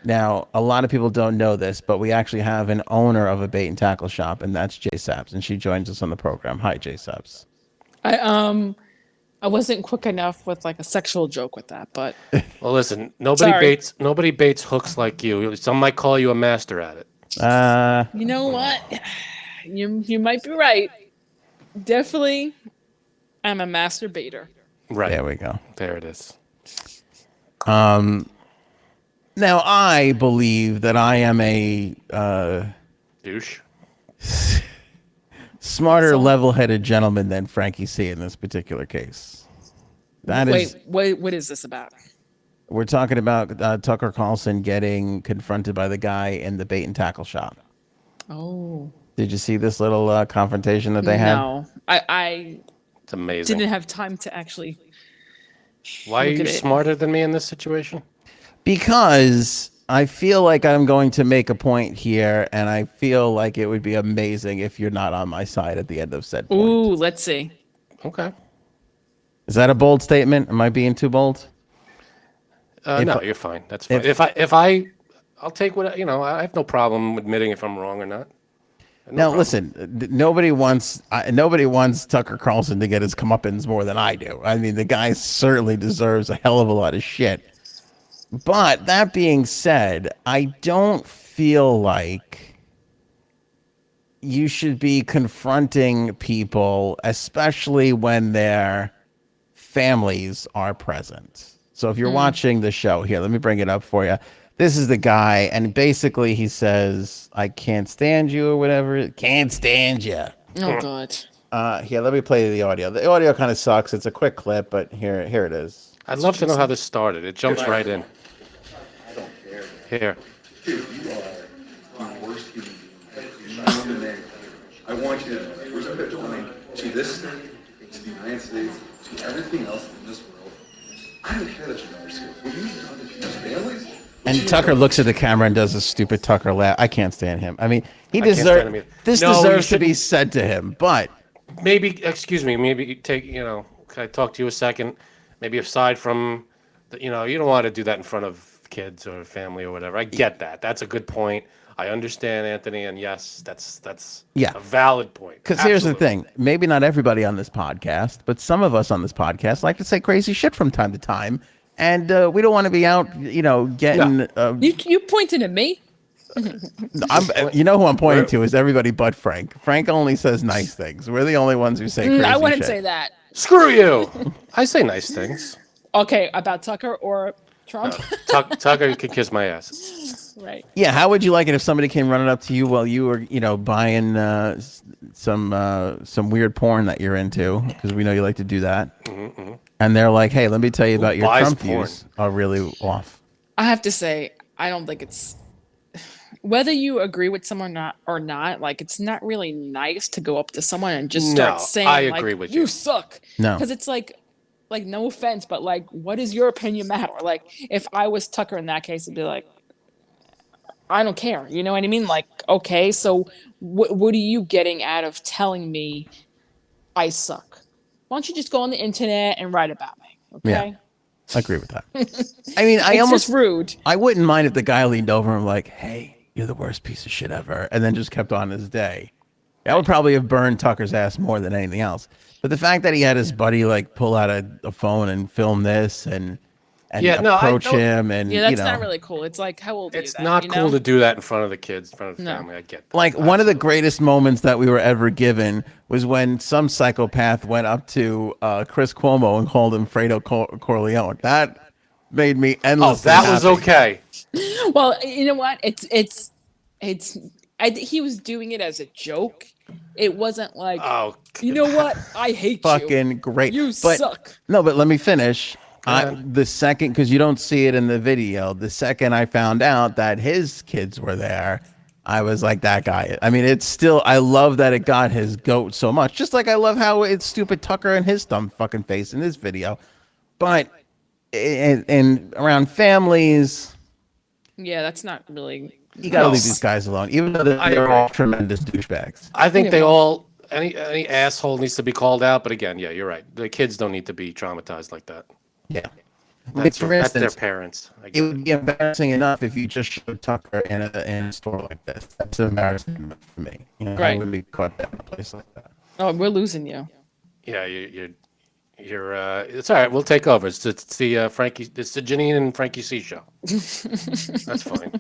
Speaker 1: Now, a lot of people don't know this, but we actually have an owner of a bait and tackle shop, and that's Jay Saps, and she joins us on the program. Hi, Jay Saps.
Speaker 4: I wasn't quick enough with like a sexual joke with that, but
Speaker 2: well, listen, nobody baits hooks like you. Some might call you a master at it.
Speaker 4: You know what? You might be right. Definitely, I'm a master baiter.
Speaker 2: Right.
Speaker 1: There we go.
Speaker 2: There it is.
Speaker 1: Now, I believe that I am a
Speaker 2: douche,
Speaker 1: smarter, level-headed gentleman than Frankie C in this particular case.
Speaker 4: Wait, what is this about?
Speaker 1: We're talking about Tucker Carlson getting confronted by the guy in the bait and tackle shop.
Speaker 4: Oh.
Speaker 1: Did you see this little confrontation that they had?
Speaker 4: No, I
Speaker 2: it's amazing.
Speaker 4: Didn't have time to actually.
Speaker 2: Why are you smarter than me in this situation?
Speaker 1: Because I feel like I'm going to make a point here, and I feel like it would be amazing if you're not on my side at the end of said point.
Speaker 4: Ooh, let's see.
Speaker 2: Okay.
Speaker 1: Is that a bold statement? Am I being too bold?
Speaker 2: No, you're fine. That's fine. I'll take what I have no problem admitting if I'm wrong or not.
Speaker 1: Listen, nobody wants Tucker Carlson to get his comeuppance more than I do. I mean, the guy certainly deserves a hell of a lot of shit. But that being said, I don't feel like you should be confronting people, especially when their families are present. So if you're watching the show here, let me bring it up for you. This is the guy, and basically he says, I can't stand you or whatever. Can't stand you.
Speaker 4: Oh, God.
Speaker 1: Here, let me play the audio. The audio kind of sucks. It's a quick clip, but here it is.
Speaker 2: I'd love to know how this started. It jumps right in.
Speaker 5: I don't care.
Speaker 2: Here.
Speaker 5: Dude, you are the worst human being. I want you to know that we're so trying to this state, to the United States, to everything else in this world. I don't care that you're not scared. What you've done to people's families.
Speaker 1: And Tucker looks at the camera and does a stupid Tucker laugh. I can't stand him. I mean, deserves to be said to him, but
Speaker 2: maybe, excuse me, maybe take, can I talk to you a second? Maybe aside from, you don't want to do that in front of kids or family or whatever. I get that. That's a good point. I understand, Anthony, and yes, that's a valid point.
Speaker 1: Because here's the thing. Maybe not everybody on this podcast, but some of us on this podcast like to say crazy shit from time to time. And we don't want to be out, getting...
Speaker 4: You pointed at me?
Speaker 1: You know who I'm pointing to is everybody but Frank. Frank only says nice things. We're the only ones who say crazy shit.
Speaker 4: I wouldn't say that.
Speaker 2: Screw you. I say nice things.
Speaker 4: Okay, about Tucker or Trump?
Speaker 2: Tucker can kiss my ass.
Speaker 4: Right.
Speaker 1: Yeah, how would you like it if somebody came running up to you while you were, buying some weird porn that you're into? Because we know you like to do that. Mm-hmm. And they're like, hey, let me tell you about your Trump views are really off.
Speaker 4: I have to say, I don't think it's whether you agree with someone or not, like it's not really nice to go up to someone and just
Speaker 2: No,
Speaker 4: start saying
Speaker 2: I
Speaker 4: like
Speaker 2: agree with
Speaker 4: you
Speaker 2: you.
Speaker 4: suck.
Speaker 1: No.
Speaker 4: Because it's like no offense, but like what does your opinion matter? Like if I was Tucker in that case, it'd be like I don't care. You know what I mean? Like, okay, so what are you getting out of telling me I suck? Why don't you just go on the internet and write about me? Okay.
Speaker 1: I agree with that. I mean,
Speaker 4: It's just rude.
Speaker 1: I wouldn't mind if the guy leaned over and like, "Hey, you're the worst piece of shit ever," and then just kept on his day. That would probably have burned Tucker's ass more than anything else. But the fact that he had his buddy like pull out a phone and film this and approach him and
Speaker 4: Yeah, that's not really cool. It's like, how old are you?
Speaker 2: It's
Speaker 4: then,
Speaker 2: not
Speaker 4: you
Speaker 2: cool
Speaker 4: know?
Speaker 2: to do that in front of the kids, in front of the
Speaker 4: No.
Speaker 2: family. I get that.
Speaker 1: like one of the greatest moments that we were ever given was when some psychopath went up to Chris Cuomo and called him Fredo Corleone. That made me
Speaker 2: Oh,
Speaker 1: endlessly
Speaker 2: that was
Speaker 1: happy.
Speaker 2: okay.
Speaker 4: Well, you know what? He was doing it as a joke. It wasn't like,
Speaker 2: Oh,
Speaker 4: you know what? I hate
Speaker 1: Fucking great.
Speaker 4: You
Speaker 1: But-
Speaker 4: suck.
Speaker 1: No, but let me finish.
Speaker 2: ahead.
Speaker 1: The second, because you don't see it in the video, the second I found out that his kids were there, I was like, that guy. I mean, it's still, I love that it got his goat so much. Just like I love how it's stupid Tucker and his dumb fucking face in this video. But, and around families,
Speaker 4: Yeah, that's not really.
Speaker 1: you gotta
Speaker 2: No.
Speaker 1: leave these guys alone, even though they're all tremendous douchebags.
Speaker 2: I think
Speaker 4: Yeah,
Speaker 2: they
Speaker 4: well-
Speaker 2: all any asshole needs to be called out. But again, yeah, you're right. The kids don't need to be traumatized like that.
Speaker 1: Yeah.
Speaker 2: That's,
Speaker 1: For
Speaker 2: that's their
Speaker 1: instance,
Speaker 2: parents. I
Speaker 1: it
Speaker 2: get it.
Speaker 1: would be embarrassing enough if you just showed Tucker in a store like this. That's embarrassing enough for me. You know, I
Speaker 4: Right.
Speaker 1: wouldn't be caught in a place like that.
Speaker 4: Oh, we're losing you.
Speaker 2: Yeah, you're. It's all right. We'll take over. It's the Frankie. It's the Janine and Frankie C show. That's fine.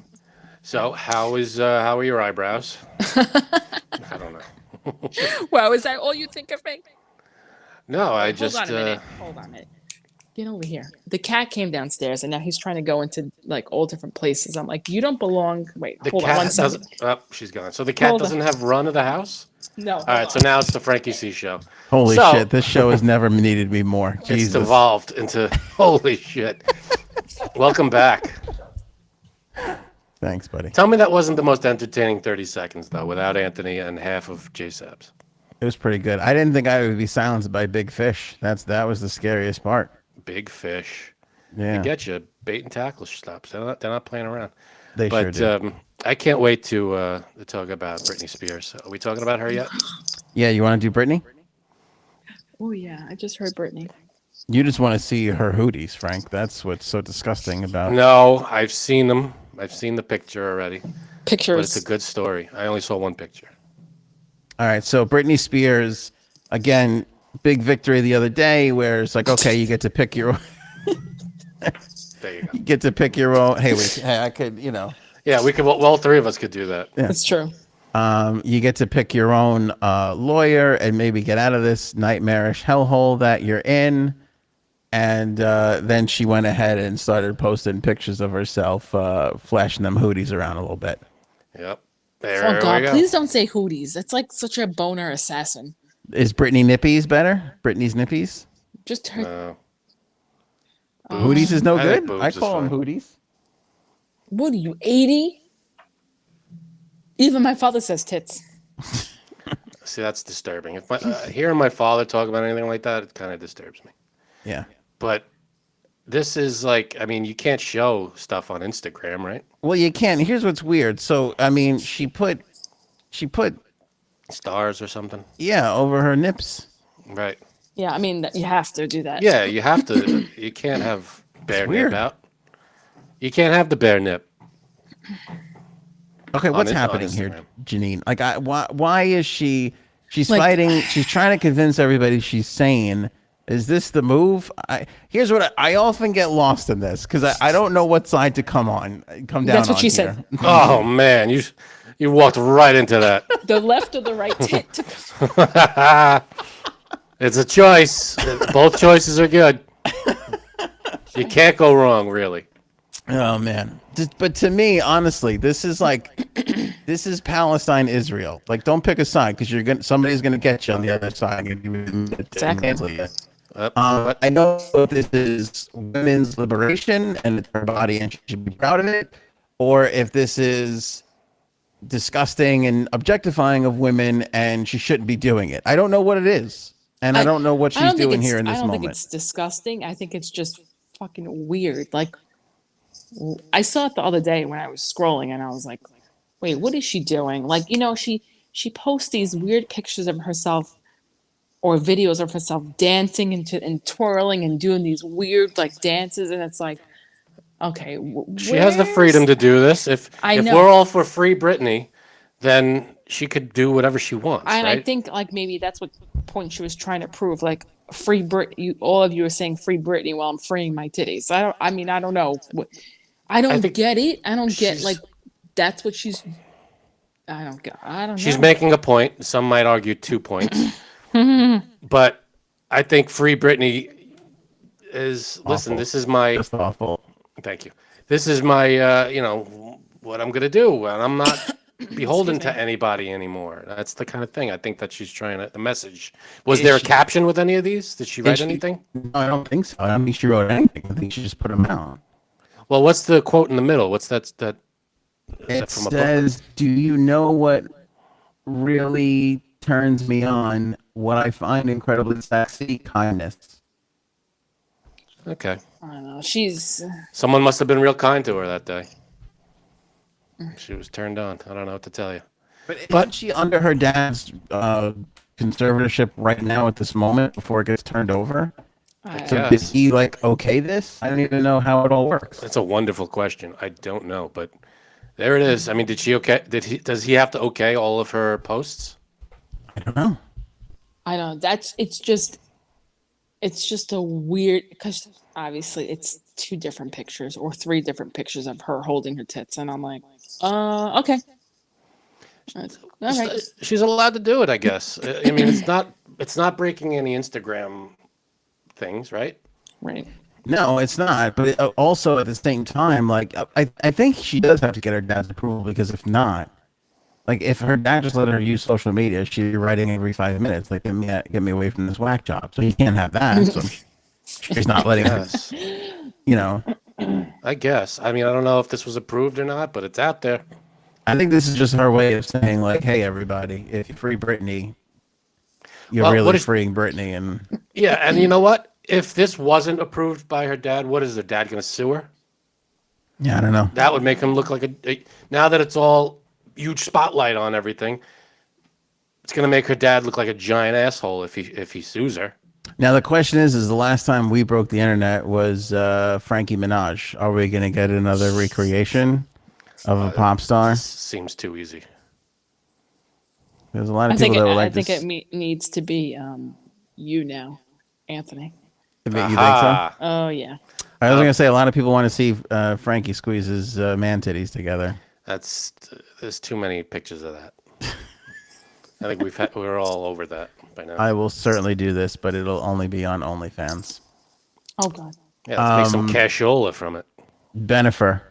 Speaker 2: So how are your eyebrows? I don't know.
Speaker 4: Wow, is that all you think of me?
Speaker 2: No, I just.
Speaker 4: Hold on a minute. Hold on a minute. Get over here. The cat came downstairs and now he's trying to go into like all different places. I'm like, you don't belong. Wait,
Speaker 2: The
Speaker 4: hold on
Speaker 2: cat
Speaker 4: one second.
Speaker 2: doesn't. Oh, she's gone. So the cat
Speaker 4: Hold on.
Speaker 2: doesn't have run of the house.
Speaker 4: No.
Speaker 2: All right. So now it's the Frankie C show.
Speaker 1: Holy
Speaker 2: So-
Speaker 1: shit! This show has never needed me more.
Speaker 2: It's
Speaker 1: Jesus.
Speaker 2: devolved into holy shit. Welcome back.
Speaker 1: Thanks, buddy.
Speaker 2: Tell me that wasn't the most entertaining 30 seconds though, without Anthony and half of J Sabs.
Speaker 1: It was pretty good. I didn't think I would be silenced by Big Fish. That was the scariest part.
Speaker 2: Big fish.
Speaker 1: Yeah,
Speaker 2: They get you. Bait and tackle stops. They're not playing around.
Speaker 1: they sure
Speaker 2: But
Speaker 1: did.
Speaker 2: I can't wait to talk about Britney Spears. Are we talking about her yet?
Speaker 1: Yeah, you want to do Brittany?
Speaker 4: Oh yeah, I just heard Brittany.
Speaker 1: You just want to see her hooties, Frank. That's what's so disgusting about.
Speaker 2: No, I've seen them. I've seen the picture already. But
Speaker 4: Pictures.
Speaker 2: it's a good story. I only saw one picture.
Speaker 1: All right, so Britney Spears, again, big victory the other day, where it's like, okay, you get to pick your,
Speaker 2: There you go.
Speaker 1: you get to pick your own. Hey, I could, you know.
Speaker 2: Yeah, we could. Well, all three of us could do that.
Speaker 4: That's true.
Speaker 1: You get to pick your own lawyer and maybe get out of this nightmarish hellhole that you're in. And then she went ahead and started posting pictures of herself, flashing them hooties around a little bit.
Speaker 2: Yep. There
Speaker 4: Oh
Speaker 2: we
Speaker 4: God,
Speaker 2: go.
Speaker 4: please don't say hooties. That's like such a boner assassin.
Speaker 1: Is Brittany Nippies better? Britney's Nippies?
Speaker 4: Just her.
Speaker 2: No.
Speaker 1: Hooties is no
Speaker 2: I think
Speaker 1: good?
Speaker 2: boobs
Speaker 1: I
Speaker 2: is
Speaker 1: call them
Speaker 2: fine.
Speaker 1: hooties.
Speaker 4: What are you, 80? Even my father says tits.
Speaker 2: See, that's disturbing. If hearing my father talk about anything like that, it kind of disturbs me.
Speaker 1: Yeah.
Speaker 2: But this is like, I mean, you can't show stuff on Instagram, right?
Speaker 1: Well, you can. Here's what's weird. So, I mean, she put,
Speaker 2: Stars or something,
Speaker 1: yeah, over her nips.
Speaker 2: right?
Speaker 4: Yeah, I mean, you have to do that.
Speaker 2: Yeah, you have to. You can't have bare
Speaker 1: weird.
Speaker 2: nip out. You can't have the bare nip.
Speaker 1: Okay, what's
Speaker 2: on
Speaker 1: happening here,
Speaker 2: Instagram.
Speaker 1: Janine? Like, why is she? She's
Speaker 4: Like-
Speaker 1: fighting. She's trying to convince everybody she's sane. Is this the move? Here's what I often get lost in this because I don't know what side to come down.
Speaker 4: That's what
Speaker 1: on
Speaker 4: she
Speaker 1: here.
Speaker 4: said.
Speaker 2: Oh man, you walked right into that.
Speaker 4: The left or the right tit.
Speaker 2: It's a choice. Both choices are good. You can't go wrong, really.
Speaker 1: Oh man! But to me, honestly, this is like, this is Palestine, Israel. Like, don't pick a side because somebody's gonna get you on the other side.
Speaker 4: Exactly.
Speaker 1: I know if this is women's liberation and it's her body and she should be proud of it, or if this is disgusting and objectifying of women, and she shouldn't be doing it. I don't know what it is, and I don't know what she's doing here in this
Speaker 4: I don't
Speaker 1: moment.
Speaker 4: think it's disgusting. I think it's just fucking weird. Like, I saw it the other day when I was scrolling, and I was like, "Wait, what is she doing?" Like, she posts these weird pictures of herself or videos of herself dancing and twirling and doing these weird like dances, and it's like, okay,
Speaker 2: She has the freedom to do this. If
Speaker 4: I
Speaker 2: if
Speaker 4: know.
Speaker 2: we're all for free Britney, then she could do whatever she wants,
Speaker 4: And
Speaker 2: right?
Speaker 4: I think like maybe that's what point she was trying to prove. Like, free Brit. All of you are saying free Britney while I'm freeing my titties. I don't know. I don't
Speaker 2: think
Speaker 4: get it. I don't get
Speaker 2: she's-
Speaker 4: like that's what she's. I don't
Speaker 2: She's
Speaker 4: know.
Speaker 2: making a point. Some might argue 2 points. But I think free Britney is, listen,
Speaker 1: Awful.
Speaker 2: this is my,
Speaker 1: Just awful.
Speaker 2: thank you. This is my, what I'm going to do. And I'm not beholden to anybody anymore. That's the kind of thing I think that she's trying to, the message. Was there a caption with any of these? Did she write anything?
Speaker 1: No, I don't think so. I don't think she wrote anything. I think she just put them out.
Speaker 2: Well, what's the quote in the middle? What's that?
Speaker 1: It
Speaker 2: from a book?
Speaker 1: says, "Do you know what really turns me on? What I find incredibly sexy? Kindness."
Speaker 2: Okay.
Speaker 4: I don't know. She's.
Speaker 2: Someone must have been real kind to her that day. She was turned on. I don't know what to tell you.
Speaker 1: But isn't she under her dad's conservatorship right now at this moment before it gets turned over? So did
Speaker 2: Yes.
Speaker 1: he like okay this? I don't even know how it all works.
Speaker 2: That's a wonderful question. I don't know, but there it is. I mean, did she okay? Does he have to okay all of her posts?
Speaker 1: I don't know.
Speaker 4: I don't know. It's just a weird, because obviously it's 2 different pictures or 3 different pictures of her holding her tits, and I'm like, okay. All right.
Speaker 2: She's allowed to do it, I guess. I mean, it's not breaking any Instagram things, right?
Speaker 4: Right.
Speaker 1: No, it's not. But also at the same time, like I think she does have to get her dad's approval, because if not, like if her dad just let her use social media, she'd be writing every 5 minutes, like get me away from this whack job. So you can't have that. So she's not letting
Speaker 2: Yes.
Speaker 1: her.
Speaker 2: I guess. I mean, I don't know if this was approved or not, but it's out there.
Speaker 1: I think this is just her way of saying, like, hey, everybody, if you free Britney, you're
Speaker 2: Well,
Speaker 1: really
Speaker 2: what is-
Speaker 1: freeing Britney. And
Speaker 2: Yeah, and you know what? If this wasn't approved by her dad, what is her dad going to sue her?
Speaker 1: yeah, I don't know.
Speaker 2: That would make him look like now that it's all huge spotlight on everything, it's going to make her dad look like a giant asshole if he sues her.
Speaker 1: Now the question is the last time we broke the internet was Frankie Minaj. Are we going to get another recreation of a pop star?
Speaker 2: Seems too easy.
Speaker 1: There's a lot of
Speaker 4: I think
Speaker 1: people that would like
Speaker 4: I think
Speaker 1: this.
Speaker 4: it needs to be you now, Anthony.
Speaker 1: You think so?
Speaker 2: Aha.
Speaker 4: Oh yeah.
Speaker 1: I was going to say a lot of people want to see Frankie squeeze his man titties together.
Speaker 2: There's too many pictures of that. I think we're all over that by now.
Speaker 1: I will certainly do this, but it'll only be on OnlyFans.
Speaker 4: Oh god.
Speaker 2: Yeah, let's make some cashola from it.
Speaker 1: Benifer.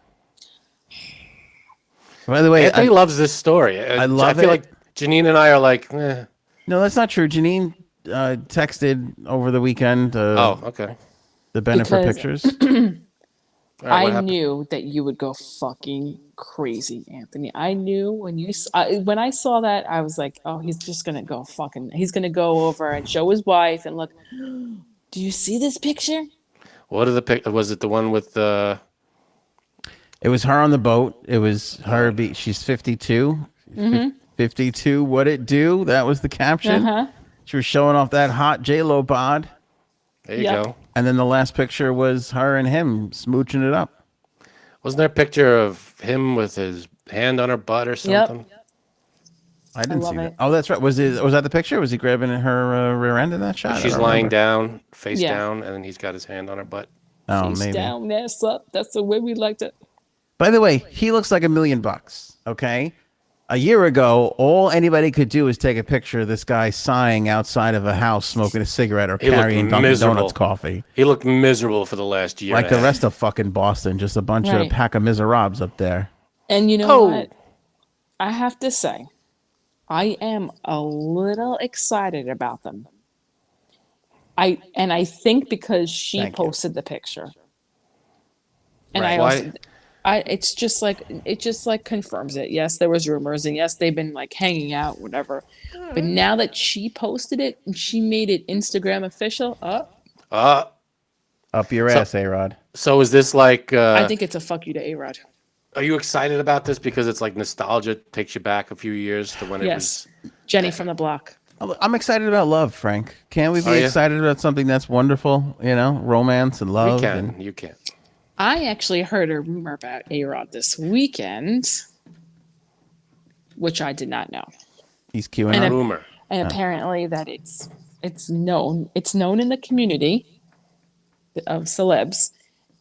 Speaker 1: By the way,
Speaker 2: Anthony loves this story.
Speaker 1: I love
Speaker 2: I feel
Speaker 1: it.
Speaker 2: like Janine and I are like, eh.
Speaker 1: No, that's not true. Janine texted over the weekend
Speaker 2: Oh, okay.
Speaker 1: the Benifer
Speaker 4: Because-
Speaker 1: pictures.
Speaker 2: All right, what
Speaker 4: I
Speaker 2: happened?
Speaker 4: knew that you would go fucking crazy, Anthony. I knew when I saw that, I was like, oh, he's just gonna go fucking. He's gonna go over and show his wife and look. Do you see this picture?
Speaker 2: What are the was it the one with the?
Speaker 1: It was her on the boat. It was her. She's 52. 52. What it do? That was the caption. She was showing off that hot J-Lo bod.
Speaker 2: There you
Speaker 4: Yep.
Speaker 2: go.
Speaker 1: And then the last picture was her and him smooching it up.
Speaker 2: Wasn't there a picture of him with his hand on her butt or something?
Speaker 1: I didn't
Speaker 4: love
Speaker 1: see that.
Speaker 4: it.
Speaker 1: Oh, that's right. Was that the picture? Was he grabbing her rear end in that shot? I
Speaker 2: She's
Speaker 1: don't
Speaker 2: lying
Speaker 1: remember.
Speaker 2: down, face
Speaker 4: Yeah.
Speaker 2: down, and then he's got his hand on her butt.
Speaker 1: Oh,
Speaker 4: Face
Speaker 1: maybe.
Speaker 4: down, ass up. That's the way we liked it.
Speaker 1: By the way, he looks like $1 million. Okay. A year ago, all anybody could do was take a picture of this guy sighing outside of a house, smoking a cigarette or
Speaker 2: He looked
Speaker 1: carrying Dunkin'
Speaker 2: miserable.
Speaker 1: Donuts coffee.
Speaker 2: He looked miserable for the last year.
Speaker 1: Like
Speaker 2: and a
Speaker 1: the
Speaker 2: half.
Speaker 1: rest of fucking Boston, just a bunch of
Speaker 4: Right.
Speaker 1: pack of miserables up there.
Speaker 4: And you know
Speaker 2: Oh.
Speaker 4: what? I have to say, I am a little excited about them. I think because she
Speaker 1: Thank you.
Speaker 4: posted the picture. And
Speaker 1: Right.
Speaker 4: I
Speaker 2: Why?
Speaker 4: also It's just like it just like confirms it. Yes, there was rumors, and yes, they've been like hanging out, whatever. But now that she posted it and she made it Instagram official,
Speaker 2: Uh,
Speaker 1: Up your
Speaker 2: So-
Speaker 1: ass, A-Rod.
Speaker 2: so is this like?
Speaker 4: I think it's a fuck you to A-Rod.
Speaker 2: Are you excited about this because it's like nostalgia, takes you back a few years to when it
Speaker 4: Yes,
Speaker 2: was?
Speaker 4: Jenny from the block.
Speaker 1: I'm excited about love, Frank. Can't we be
Speaker 2: Are you?
Speaker 1: excited about something that's wonderful? You know, romance and
Speaker 2: We
Speaker 1: love.
Speaker 2: can.
Speaker 1: And
Speaker 2: You can.
Speaker 4: I actually heard a rumor about A-Rod this weekend, which I did not know.
Speaker 1: he's queuing
Speaker 4: And
Speaker 1: up.
Speaker 2: Rumor.
Speaker 4: And apparently that it's known in the community of celebs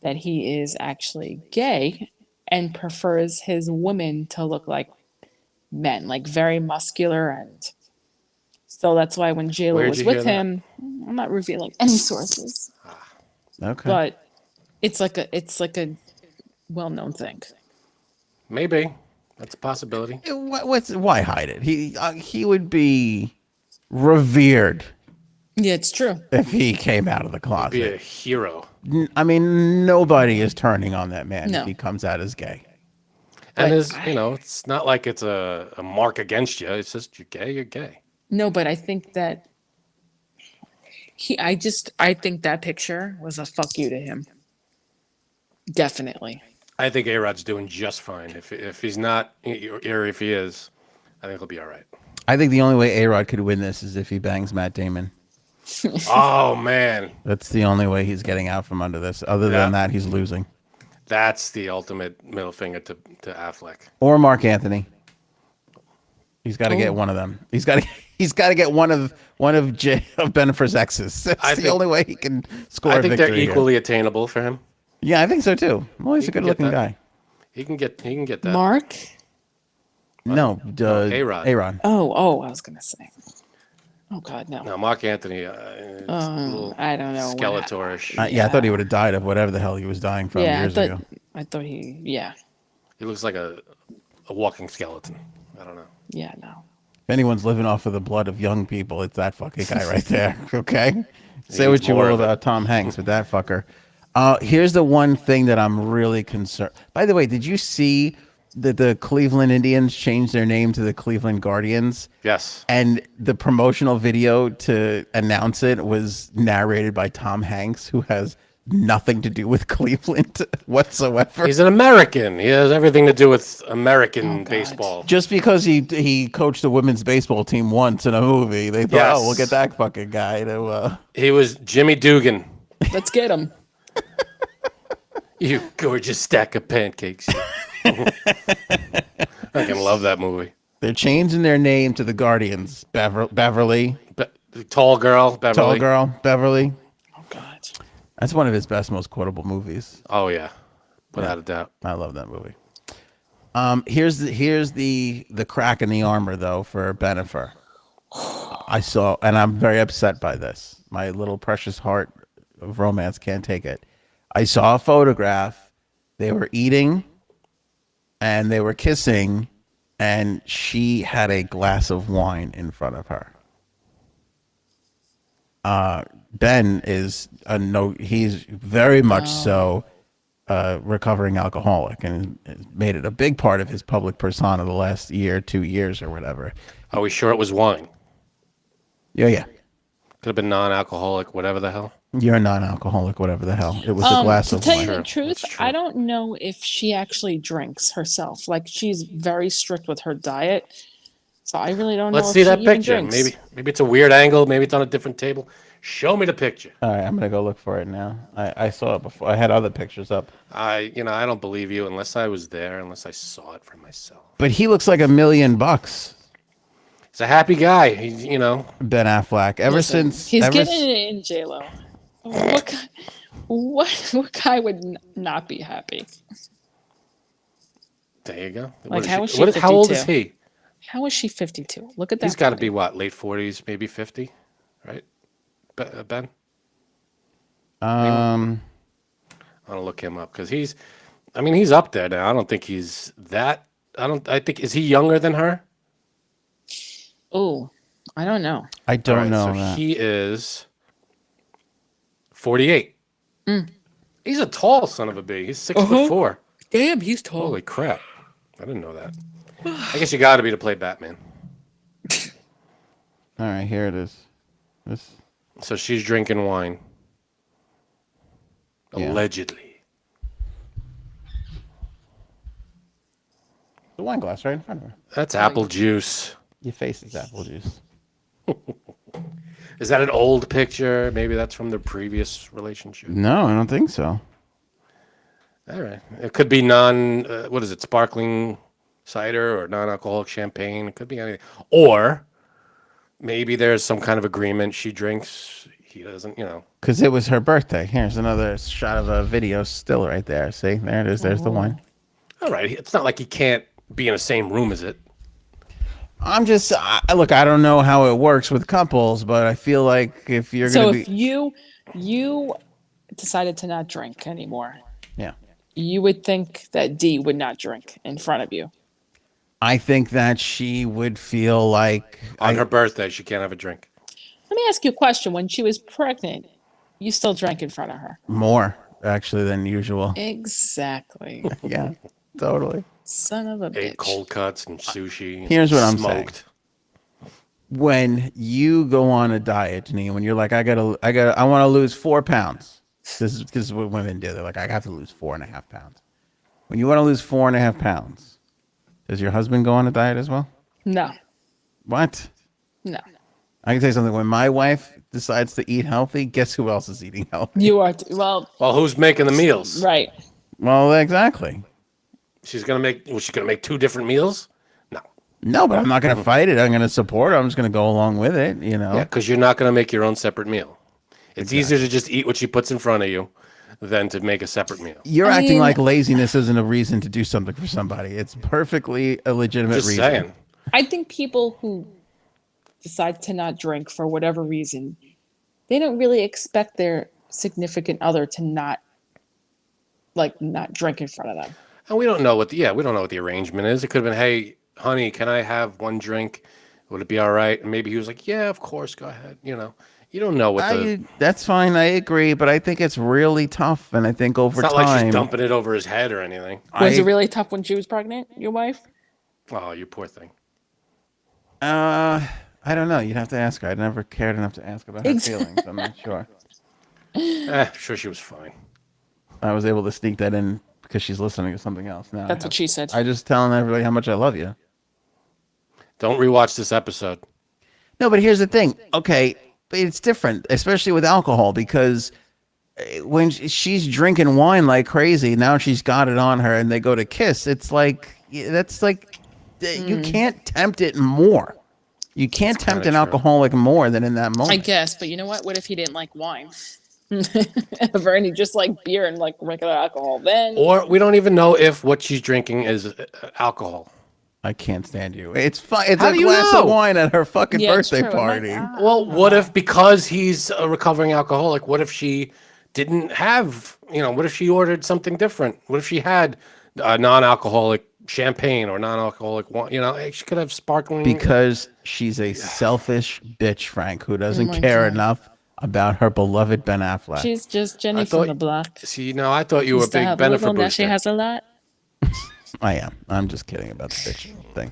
Speaker 4: that he is actually gay and prefers his women to look like men, like very muscular, and so that's why when JLo
Speaker 2: Where'd
Speaker 4: was
Speaker 2: you
Speaker 4: with
Speaker 2: hear that?
Speaker 4: him, I'm not revealing any sources,
Speaker 1: Okay.
Speaker 4: but it's like a well-known thing.
Speaker 2: Maybe that's a possibility.
Speaker 1: Why hide it? He would be revered
Speaker 4: Yeah, it's true.
Speaker 1: if he came out of the
Speaker 2: Be a
Speaker 1: closet.
Speaker 2: hero.
Speaker 1: I mean, nobody is turning on that man
Speaker 4: No.
Speaker 1: if he comes out as gay.
Speaker 2: And
Speaker 4: But
Speaker 2: there's, it's not like it's a mark against you. It's just you're gay. You're gay.
Speaker 4: No, but I think that I think that picture was a fuck you to him. Definitely.
Speaker 2: I think A-Rod's doing just fine. If he's not, or if he is, I think he'll be all right.
Speaker 1: I think the only way A-Rod could win this is if he bangs Matt Damon.
Speaker 2: Oh man,
Speaker 1: That's the only way he's getting out from under this. Other
Speaker 2: Yeah.
Speaker 1: than that, he's losing.
Speaker 2: that's the ultimate middle finger to Affleck.
Speaker 1: Or Mark Anthony. He's got to get
Speaker 4: Oh.
Speaker 1: one of them. He's got to get one of Benifer's exes. That's
Speaker 2: I
Speaker 1: the
Speaker 2: think-
Speaker 1: only way he can score
Speaker 2: I
Speaker 1: a
Speaker 2: think they're
Speaker 1: victory here.
Speaker 2: equally attainable for him.
Speaker 1: Yeah, I think so too. Well, he's a
Speaker 2: He can get
Speaker 1: good-looking
Speaker 2: that.
Speaker 1: guy.
Speaker 2: He can get that.
Speaker 4: Mark?
Speaker 1: No,
Speaker 2: A-Rod.
Speaker 1: A-Rod.
Speaker 4: Oh, I was gonna say. Oh God, no.
Speaker 2: No, Mark Anthony. Is a little
Speaker 4: I don't know.
Speaker 2: Skeletorish.
Speaker 1: Yeah, I thought he would have died of whatever the hell he was dying from
Speaker 4: Yeah,
Speaker 1: years ago.
Speaker 4: I thought he. Yeah,
Speaker 2: He looks like a walking skeleton. I don't know.
Speaker 4: yeah, no.
Speaker 1: If anyone's living off of the blood of young people, it's that fucking guy right there. Okay, say
Speaker 2: needs
Speaker 1: what you
Speaker 2: more
Speaker 1: will
Speaker 2: of it.
Speaker 1: about Tom Hanks, but that fucker. Here's the one thing that I'm really concerned. By the way, did you see that the Cleveland Indians changed their name to the Cleveland Guardians?
Speaker 2: Yes.
Speaker 1: And the promotional video to announce it was narrated by Tom Hanks, who has nothing to do with Cleveland whatsoever.
Speaker 2: He's an American. He has everything to do with American
Speaker 4: God.
Speaker 2: baseball.
Speaker 1: Just because he coached the women's baseball team once in a movie, they thought,
Speaker 2: Yes.
Speaker 1: oh, we'll get that fucking guy to.
Speaker 2: He was Jimmy Dugan.
Speaker 4: Let's get him.
Speaker 2: You gorgeous stack of pancakes. I can love that movie.
Speaker 1: They're changing their name to the Guardians. Beverly,
Speaker 2: The tall girl, Beverly.
Speaker 1: tall girl, Beverly.
Speaker 4: Oh God.
Speaker 1: That's one of his best, most quotable movies.
Speaker 2: Oh yeah, without a doubt.
Speaker 1: I love that movie. Here's the crack in the armor though for Benifer. I saw, and I'm very upset by this. My little precious heart of romance can't take it. I saw a photograph. They were eating, and they were kissing, and she had a glass of wine in front of her. Ben is he's very much so recovering alcoholic, and has made it a big part of his public persona the last year, 2 years, or whatever.
Speaker 2: Are we sure it was wine?
Speaker 1: Yeah.
Speaker 2: Could have been non-alcoholic, whatever the hell.
Speaker 1: You're a non-alcoholic, whatever the hell. It was a glass
Speaker 4: To
Speaker 1: of
Speaker 4: tell
Speaker 1: wine.
Speaker 4: you the
Speaker 2: Sure,
Speaker 4: truth,
Speaker 2: that's true.
Speaker 4: I don't know if she actually drinks herself. Like she's very strict with her diet, so I really don't know.
Speaker 2: Let's
Speaker 4: if
Speaker 2: see
Speaker 4: she
Speaker 2: that
Speaker 4: even
Speaker 2: picture.
Speaker 4: drinks.
Speaker 2: Maybe it's a weird angle. Maybe it's on a different table. Show me the picture.
Speaker 1: All right, I'm gonna go look for it now. I saw it before. I had other pictures up,
Speaker 2: I don't believe you unless I was there, unless I saw it for myself.
Speaker 1: but he looks like $1 million.
Speaker 2: He's a happy guy. He's,
Speaker 1: Ben Affleck. Ever
Speaker 4: Listen,
Speaker 1: since
Speaker 4: he's
Speaker 1: ever
Speaker 4: getting
Speaker 1: s-
Speaker 4: it in J-Lo. What guy would not be happy?
Speaker 2: there you go.
Speaker 4: Like, how is she
Speaker 2: How old is
Speaker 4: 52?
Speaker 2: he?
Speaker 4: How is she 52? Look at that.
Speaker 2: He's got to
Speaker 4: body.
Speaker 2: be what, late 40s, maybe 50, right? Ben?
Speaker 1: um
Speaker 2: I want to look him up because he's up there now. I don't think he's that. I think, is he younger than her?
Speaker 4: Oh, I don't know.
Speaker 1: I don't
Speaker 2: All right,
Speaker 1: know
Speaker 2: so
Speaker 1: that.
Speaker 2: he is 48.
Speaker 4: Mm.
Speaker 2: He's a tall son of a bee. He's 6'4".
Speaker 4: Damn, he's tall.
Speaker 2: Holy crap! I didn't know that. I guess you got to be to play Batman.
Speaker 1: All right, here it is. This.
Speaker 2: So she's drinking wine.
Speaker 1: Yeah.
Speaker 2: Allegedly.
Speaker 1: The wine glass right in front of her.
Speaker 2: That's apple juice.
Speaker 1: Your face is apple juice.
Speaker 2: Is that an old picture? Maybe that's from their previous relationship.
Speaker 1: No, I don't think so.
Speaker 2: All right. It could be what is it, sparkling cider or non-alcoholic champagne. It could be anything. Or maybe there's some kind of agreement. She drinks, he doesn't,
Speaker 1: Because it was her birthday. Here's another shot of a video still right there. See, there it is. There's the wine.
Speaker 2: All right. It's not like he can't be in the same room as it.
Speaker 1: I'm just, look, I don't know how it works with couples, but I feel like if you're
Speaker 4: So
Speaker 1: going to
Speaker 4: if
Speaker 1: be.
Speaker 4: you decided to not drink anymore,
Speaker 1: Yeah.
Speaker 4: you would think that D would not drink in front of you.
Speaker 1: I think that she would feel like.
Speaker 2: On her birthday, she can't have a drink.
Speaker 4: Let me ask you a question. When she was pregnant, you still drank in front of her.
Speaker 1: More, actually, than usual.
Speaker 4: Exactly.
Speaker 1: Yeah, totally.
Speaker 4: Son of a
Speaker 2: Ate
Speaker 4: bitch.
Speaker 2: cold cuts and sushi.
Speaker 1: Here's what I'm
Speaker 2: smoked.
Speaker 1: When you go on a diet, Janine, when you're like, I want to lose 4 pounds. This is what women do. They're like, I have to lose 4.5 pounds. When you want to lose 4.5 pounds, does your husband go on a diet as well?
Speaker 4: No.
Speaker 1: What?
Speaker 4: No.
Speaker 1: I can tell you something. When my wife decides to eat healthy, guess who else is eating healthy?
Speaker 4: You are
Speaker 2: Well, who's making the meals?
Speaker 4: right.
Speaker 1: Well, exactly.
Speaker 2: Was she gonna make 2 different meals? No.
Speaker 1: No, but I'm not going to fight it. I'm going to support her. I'm just going to go along with it,
Speaker 2: Yeah, because you're not gonna make your own separate meal. It's easier to just eat what she puts in front of you than to make a separate meal.
Speaker 1: You're
Speaker 4: I
Speaker 1: acting
Speaker 4: mean-
Speaker 1: like laziness isn't a reason to do something for somebody. It's perfectly a legitimate
Speaker 2: Just
Speaker 1: reason.
Speaker 2: saying.
Speaker 4: I think people who decide to not drink for whatever reason, they don't really expect their significant other to not drink in front of them.
Speaker 2: And we don't know what the arrangement is. It could have been, hey, honey, can I have one drink? Would it be all right? And maybe he was like, yeah, of course, go ahead. You don't know what
Speaker 1: That's fine. I agree, but I think it's really tough. And I think over
Speaker 2: it's not like
Speaker 1: time,
Speaker 2: she's dumping it over his head or anything.
Speaker 4: Was it really tough when she was pregnant, your wife?
Speaker 2: Oh, you poor thing.
Speaker 1: I don't know. You'd have to ask her. I never cared enough to ask about her
Speaker 4: Exactly.
Speaker 1: feelings. I'm not sure.
Speaker 2: Sure she was fine.
Speaker 1: I was able to sneak that in because she's listening to something else now.
Speaker 4: That's what she said.
Speaker 1: I just telling everybody how much I love you.
Speaker 2: Don't rewatch this episode.
Speaker 1: No, but here's the thing. Okay, but it's different, especially with alcohol, because when she's drinking wine like crazy, now she's got it on her, and they go to kiss. It's like you can't tempt it more. You can't tempt an alcoholic more than in that moment.
Speaker 4: I guess, but you know what? What if he didn't like wine? Ever, and he just like beer and like regular alcohol? Then,
Speaker 2: Or we don't even know if what she's drinking is alcohol.
Speaker 1: I can't stand you. It's fine. It's
Speaker 2: How
Speaker 1: a
Speaker 2: do you
Speaker 1: glass
Speaker 2: know?
Speaker 1: of wine at her fucking
Speaker 4: Yeah,
Speaker 1: birthday
Speaker 4: true.
Speaker 1: party.
Speaker 2: Well, what if because he's a recovering alcoholic, what if she didn't have, what if she ordered something different? What if she had non-alcoholic champagne or non-alcoholic wine? She could have sparkling.
Speaker 1: Because she's a selfish bitch, Frank, who doesn't
Speaker 4: my
Speaker 1: care
Speaker 4: God.
Speaker 1: enough about her beloved Ben Affleck.
Speaker 4: she's just Jenny
Speaker 2: I
Speaker 4: from
Speaker 2: thought-
Speaker 4: the block.
Speaker 2: See, no, I thought you were a
Speaker 4: Used to
Speaker 2: big
Speaker 4: have
Speaker 2: benefit
Speaker 4: little, now she
Speaker 2: booster.
Speaker 4: has a lot.
Speaker 1: I am. I'm just kidding about the bitch thing.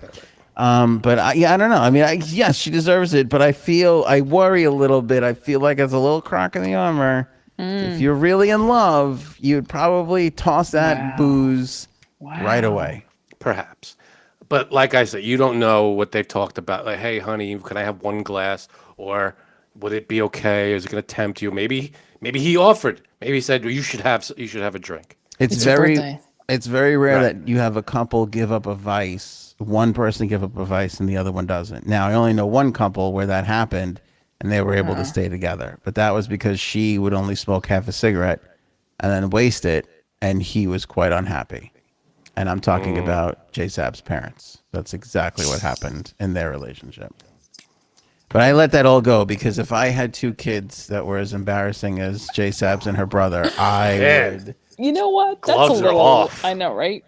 Speaker 1: But I don't know. I mean, yes, she deserves it, but I worry a little bit. I feel like it's a little crack in the armor. If you're really in love, you'd probably toss that booze right away.
Speaker 2: Perhaps. But like I said, you don't know what they've talked about. Like, hey, honey, can I have one glass? Or would it be okay? Is it going to tempt you? Maybe he offered. Maybe he said, you should have a drink.
Speaker 4: It's your birthday.
Speaker 1: It's very rare
Speaker 2: Right.
Speaker 1: that you have a couple give up a vice, one person give up a vice and the other one doesn't. Now, I only know one couple where that happened and they were able to stay together. But that was because she would only smoke half a cigarette and then waste it, and he was quite unhappy. And I'm talking about J Sab's parents. That's exactly what happened in their relationship. But I let that all go because if I had 2 kids that were as embarrassing as J Sab's and her brother, I
Speaker 2: Man.
Speaker 1: would.
Speaker 4: You know what? That's
Speaker 2: Gloves
Speaker 4: a
Speaker 2: are
Speaker 4: little.
Speaker 2: off.
Speaker 4: I know, right?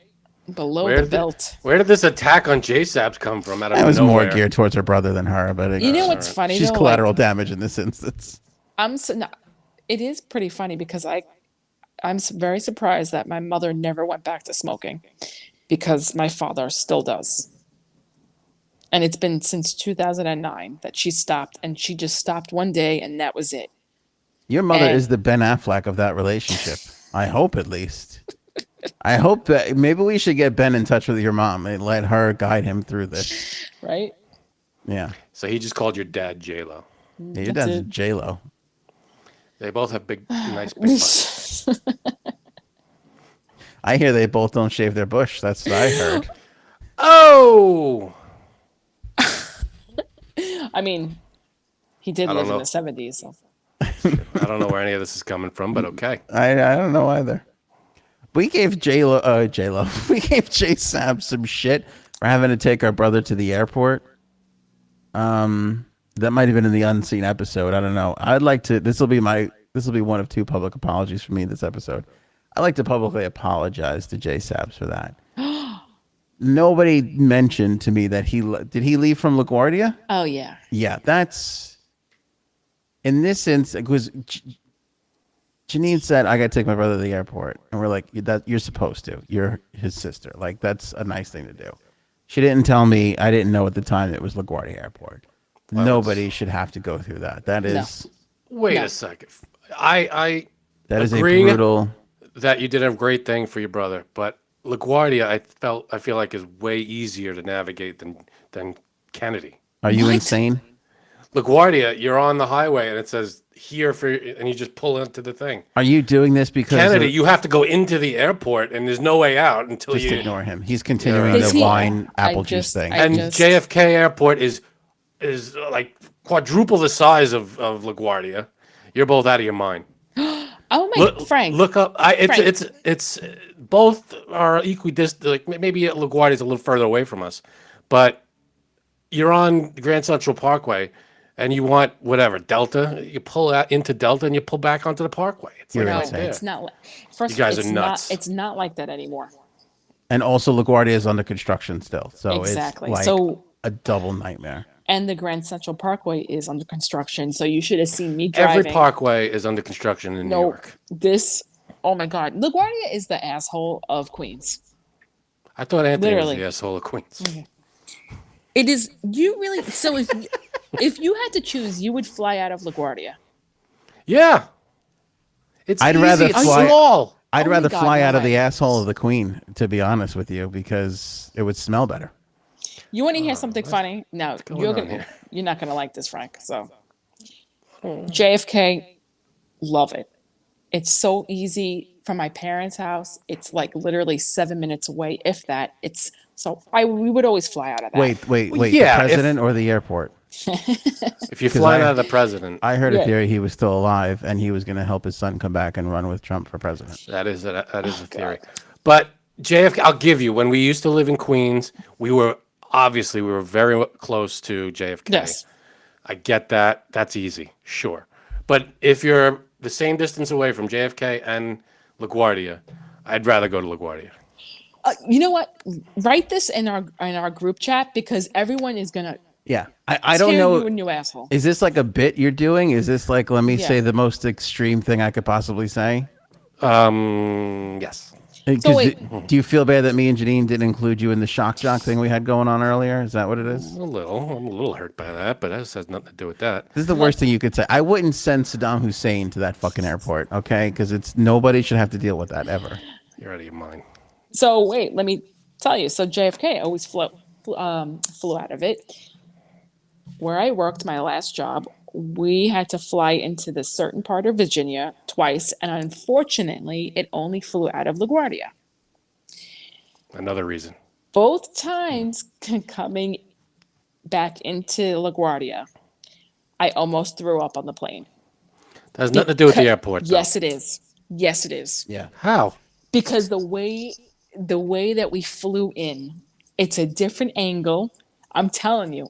Speaker 4: Below
Speaker 2: Where
Speaker 4: the
Speaker 2: did
Speaker 4: belt.
Speaker 2: where did this attack on J-Sabs come from? Out of
Speaker 1: That was
Speaker 2: nowhere?
Speaker 1: more geared towards her brother than her, but
Speaker 4: You know what's funny?
Speaker 1: she's
Speaker 4: though?
Speaker 1: collateral damage in this instance.
Speaker 4: It is pretty funny because very surprised that my mother never went back to smoking, because my father still does. And it's been since 2009 that she stopped, and she just stopped one day, and that was it.
Speaker 1: Your mother
Speaker 4: And-
Speaker 1: is the Ben Affleck of that relationship. I hope, at least. I hope that maybe we should get Ben in touch with your mom and let her guide him through this.
Speaker 4: Right?
Speaker 1: Yeah.
Speaker 2: So he just called your dad J-Lo.
Speaker 1: Yeah, your
Speaker 4: That's
Speaker 1: dad's
Speaker 4: it.
Speaker 1: J-Lo.
Speaker 2: They both have nice big butts.
Speaker 1: I hear they both don't shave their bush. That's what I heard.
Speaker 2: Oh!
Speaker 4: I mean, he did
Speaker 2: I
Speaker 4: live
Speaker 2: don't
Speaker 4: in
Speaker 2: know.
Speaker 4: the 70s. So.
Speaker 2: I don't know where any of this is coming from, but okay.
Speaker 1: I don't know either. We gave J-Lo. We gave J Sab some shit for having to take our brother to the airport. That might have been in the unseen episode. I don't know. I'd like to. This will be one of two public apologies for me this episode. I'd like to publicly apologize to J Sabs for that. Nobody mentioned to me that did he leave from LaGuardia?
Speaker 4: Oh, yeah.
Speaker 1: Yeah, that's in this instance because Janine said I got to take my brother to the airport, and we're like, that you're supposed to. You're his sister. Like that's a nice thing to do. She didn't tell me. I didn't know at the time it was LaGuardia Airport.
Speaker 2: Well,
Speaker 1: Nobody should have to go through that. That is
Speaker 2: Wait
Speaker 4: No.
Speaker 2: a second. I
Speaker 1: that is a
Speaker 2: agreeing
Speaker 1: brutal.
Speaker 2: that you did a great thing for your brother, but LaGuardia, I feel like is way easier to navigate than Kennedy.
Speaker 1: Are you
Speaker 4: What?
Speaker 1: insane?
Speaker 2: LaGuardia, you're on the highway and it says here and you just pull into the thing.
Speaker 1: Are you doing this because
Speaker 2: Kennedy,
Speaker 1: of-
Speaker 2: you have to go into the airport and there's no way out until
Speaker 1: just
Speaker 2: you.
Speaker 1: ignore him? He's continuing
Speaker 2: Does
Speaker 1: the
Speaker 4: he-
Speaker 1: wine
Speaker 4: I
Speaker 1: apple juice
Speaker 4: just-
Speaker 1: thing.
Speaker 4: I
Speaker 2: And
Speaker 4: just-
Speaker 2: JFK Airport is like quadruple the size of LaGuardia. You're both out of your mind.
Speaker 4: Oh, my Frank.
Speaker 2: Look up.
Speaker 4: Frank.
Speaker 2: It's both are equidistant. Like maybe LaGuardia is a little further away from us, but you're on Grand Central Parkway, and you want whatever Delta. You pull out into Delta, and you pull back onto the Parkway. It's
Speaker 1: You're
Speaker 2: like
Speaker 4: No,
Speaker 2: right
Speaker 1: insane.
Speaker 2: there.
Speaker 4: it's not. First,
Speaker 2: You guys
Speaker 4: it's
Speaker 2: are nuts.
Speaker 4: Not, it's not like that anymore.
Speaker 1: And also LaGuardia is under construction still. So
Speaker 4: Exactly.
Speaker 1: it's like
Speaker 4: So-
Speaker 1: a double nightmare.
Speaker 4: And the Grand Central Parkway is under construction, so you should have seen me driving.
Speaker 2: Every parkway is under construction in New
Speaker 4: No,
Speaker 2: York.
Speaker 4: this. Oh my God, LaGuardia is the asshole of Queens.
Speaker 2: I thought Anthony was
Speaker 4: Literally.
Speaker 2: the asshole of Queens.
Speaker 4: It is. You really. So if you had to choose, you would fly out of LaGuardia.
Speaker 2: Yeah, it's
Speaker 1: I'd
Speaker 2: easy.
Speaker 1: rather
Speaker 2: It's
Speaker 1: fly-
Speaker 2: small.
Speaker 1: I'd
Speaker 4: Oh my
Speaker 1: rather
Speaker 4: God,
Speaker 1: fly
Speaker 4: no
Speaker 1: out of
Speaker 4: way.
Speaker 1: the asshole of the Queen, to be honest with you, because it would smell better.
Speaker 4: You want to hear something funny? No, you're
Speaker 2: on
Speaker 4: gonna.
Speaker 2: here?
Speaker 4: You're not gonna like this, Frank. So, JFK, love it. It's so easy from my parents' house. It's like literally 7 minutes away, if that. It's so we would always fly out of that.
Speaker 1: Wait.
Speaker 2: yeah,
Speaker 1: The
Speaker 2: if-
Speaker 1: president or the airport?
Speaker 2: If you're flying
Speaker 1: I-
Speaker 2: out of the president,
Speaker 1: I heard a
Speaker 4: Yeah.
Speaker 1: theory he was still alive and he was going to help his son come back and run with Trump for president.
Speaker 2: that is a theory. But JFK, I'll give you. When we used to live in Queens, we were very close to JFK.
Speaker 4: Yes.
Speaker 2: I get that. That's easy, sure. But if you're the same distance away from JFK and LaGuardia, I'd rather go to LaGuardia.
Speaker 4: You know what? Write this in our group chat, because everyone is gonna.
Speaker 1: Yeah. I don't
Speaker 4: tear
Speaker 1: know.
Speaker 4: You a new asshole.
Speaker 1: Is this like a bit you're doing? Is this like, let me
Speaker 4: Yeah.
Speaker 1: say the most extreme thing I could possibly say?
Speaker 2: Yes.
Speaker 1: 'Cause
Speaker 4: wait.
Speaker 1: do you feel bad that me and Janine didn't include you in the shock jock thing we had going on earlier? Is that what it is?
Speaker 2: I'm a little hurt by that, but that has nothing to do with that.
Speaker 1: This is the worst thing you could say. I wouldn't send Saddam Hussein to that fucking airport, okay? Because nobody should have to deal with that ever.
Speaker 2: You're out of your mind.
Speaker 4: So wait, let me tell you. So JFK always flew out of it. Where I worked, my last job, we had to fly into the certain part of Virginia twice, and unfortunately, it only flew out of LaGuardia.
Speaker 2: Another reason.
Speaker 4: Both times coming back into LaGuardia, I almost threw up on the plane.
Speaker 2: That has nothing to do with the airport. Though.
Speaker 4: Yes, it is. Yes, it is.
Speaker 1: Yeah.
Speaker 2: How?
Speaker 4: Because the way that we flew in, it's a different angle. I am telling you.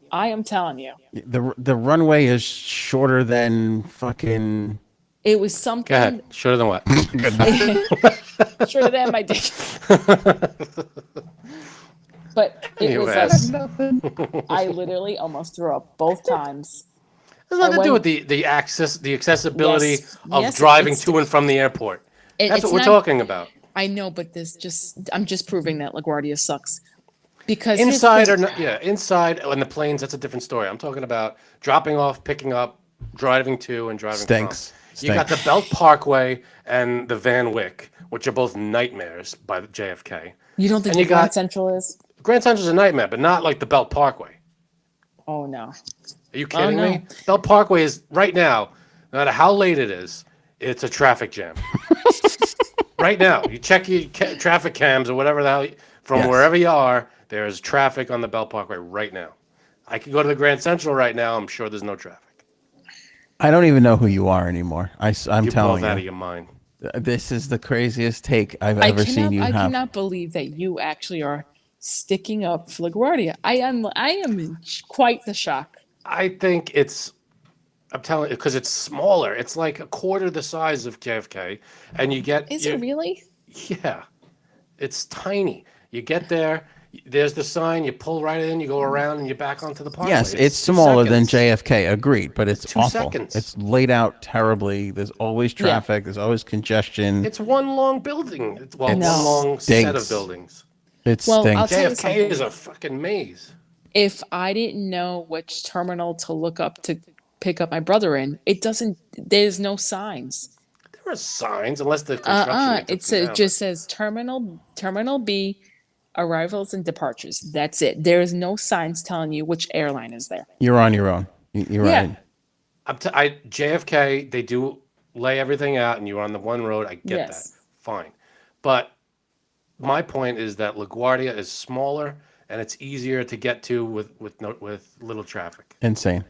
Speaker 1: The runway is shorter than fucking.
Speaker 4: It was
Speaker 2: Go
Speaker 4: something
Speaker 2: ahead. Shorter than what?
Speaker 4: shorter than my dick. But it
Speaker 2: You
Speaker 4: was
Speaker 2: ass.
Speaker 4: like, I literally almost threw up both times.
Speaker 2: It has nothing to do
Speaker 4: went-
Speaker 2: with the accessibility
Speaker 4: Yes.
Speaker 2: of
Speaker 4: Yes,
Speaker 2: driving
Speaker 4: it's-
Speaker 2: to and from the airport. That's
Speaker 4: it's
Speaker 2: what we're
Speaker 4: not-
Speaker 2: talking about.
Speaker 4: I know, but I'm just proving that LaGuardia sucks. Because here's the
Speaker 2: Inside
Speaker 4: thing.
Speaker 2: or not, yeah, inside on the planes, that's a different story. I'm talking about dropping off, picking up, driving to, and driving
Speaker 1: Stinks.
Speaker 2: from. You got the Belt Parkway and the Van Wyck, which are both nightmares by the JFK.
Speaker 4: You don't think
Speaker 2: And you
Speaker 4: Grand
Speaker 2: got
Speaker 4: Central is?
Speaker 2: Grand Central's a nightmare, but not like the Belt Parkway.
Speaker 4: Oh no.
Speaker 2: Are you kidding
Speaker 4: no.
Speaker 2: me? Belt Parkway is right now, no matter how late it is, it's a traffic jam. Right now, you check your traffic cams or whatever the hell from wherever you are. There's traffic on the Belt Parkway right now. I could go to the Grand Central right now. I'm sure there's no traffic.
Speaker 1: I don't even know who you are anymore. I'm
Speaker 2: You're
Speaker 1: telling
Speaker 2: both out of
Speaker 1: you.
Speaker 2: your mind.
Speaker 1: This is the craziest take I've ever seen you
Speaker 4: I
Speaker 1: have.
Speaker 4: cannot believe that you actually are sticking up for LaGuardia. I am in quite the shock.
Speaker 2: I think I'm telling you, because it's smaller. It's like a quarter the size of JFK. And you get.
Speaker 4: Is it really?
Speaker 2: Yeah. It's tiny. You get there, there's the sign, you pull right in, you go around, and you're back onto the parkway.
Speaker 1: Yes, it's
Speaker 2: 2
Speaker 1: smaller than
Speaker 2: seconds.
Speaker 1: JFK. Agreed, but it's
Speaker 2: 2
Speaker 1: awful.
Speaker 2: seconds.
Speaker 1: It's laid out terribly. There's always traffic. There's always congestion.
Speaker 2: It's one long building. It's, well,
Speaker 1: It
Speaker 2: one long set of
Speaker 1: stinks.
Speaker 2: buildings.
Speaker 1: It
Speaker 4: Well, I'll
Speaker 1: stinks.
Speaker 4: tell you
Speaker 2: JFK
Speaker 4: something.
Speaker 2: is a fucking maze.
Speaker 4: If I didn't know which terminal to look up to pick up my brother in, there's no signs.
Speaker 2: There are signs, unless the construction.
Speaker 4: It just says terminal B, arrivals and departures. That's it. There is no signs telling you which airline is there.
Speaker 1: You're on your own. You're
Speaker 4: Yeah.
Speaker 1: right.
Speaker 2: JFK, they do lay everything out, and you're on the one road. I get
Speaker 4: Yes.
Speaker 2: that. Fine. But my point is that LaGuardia is smaller, and it's easier to get to with little traffic.
Speaker 1: Insane.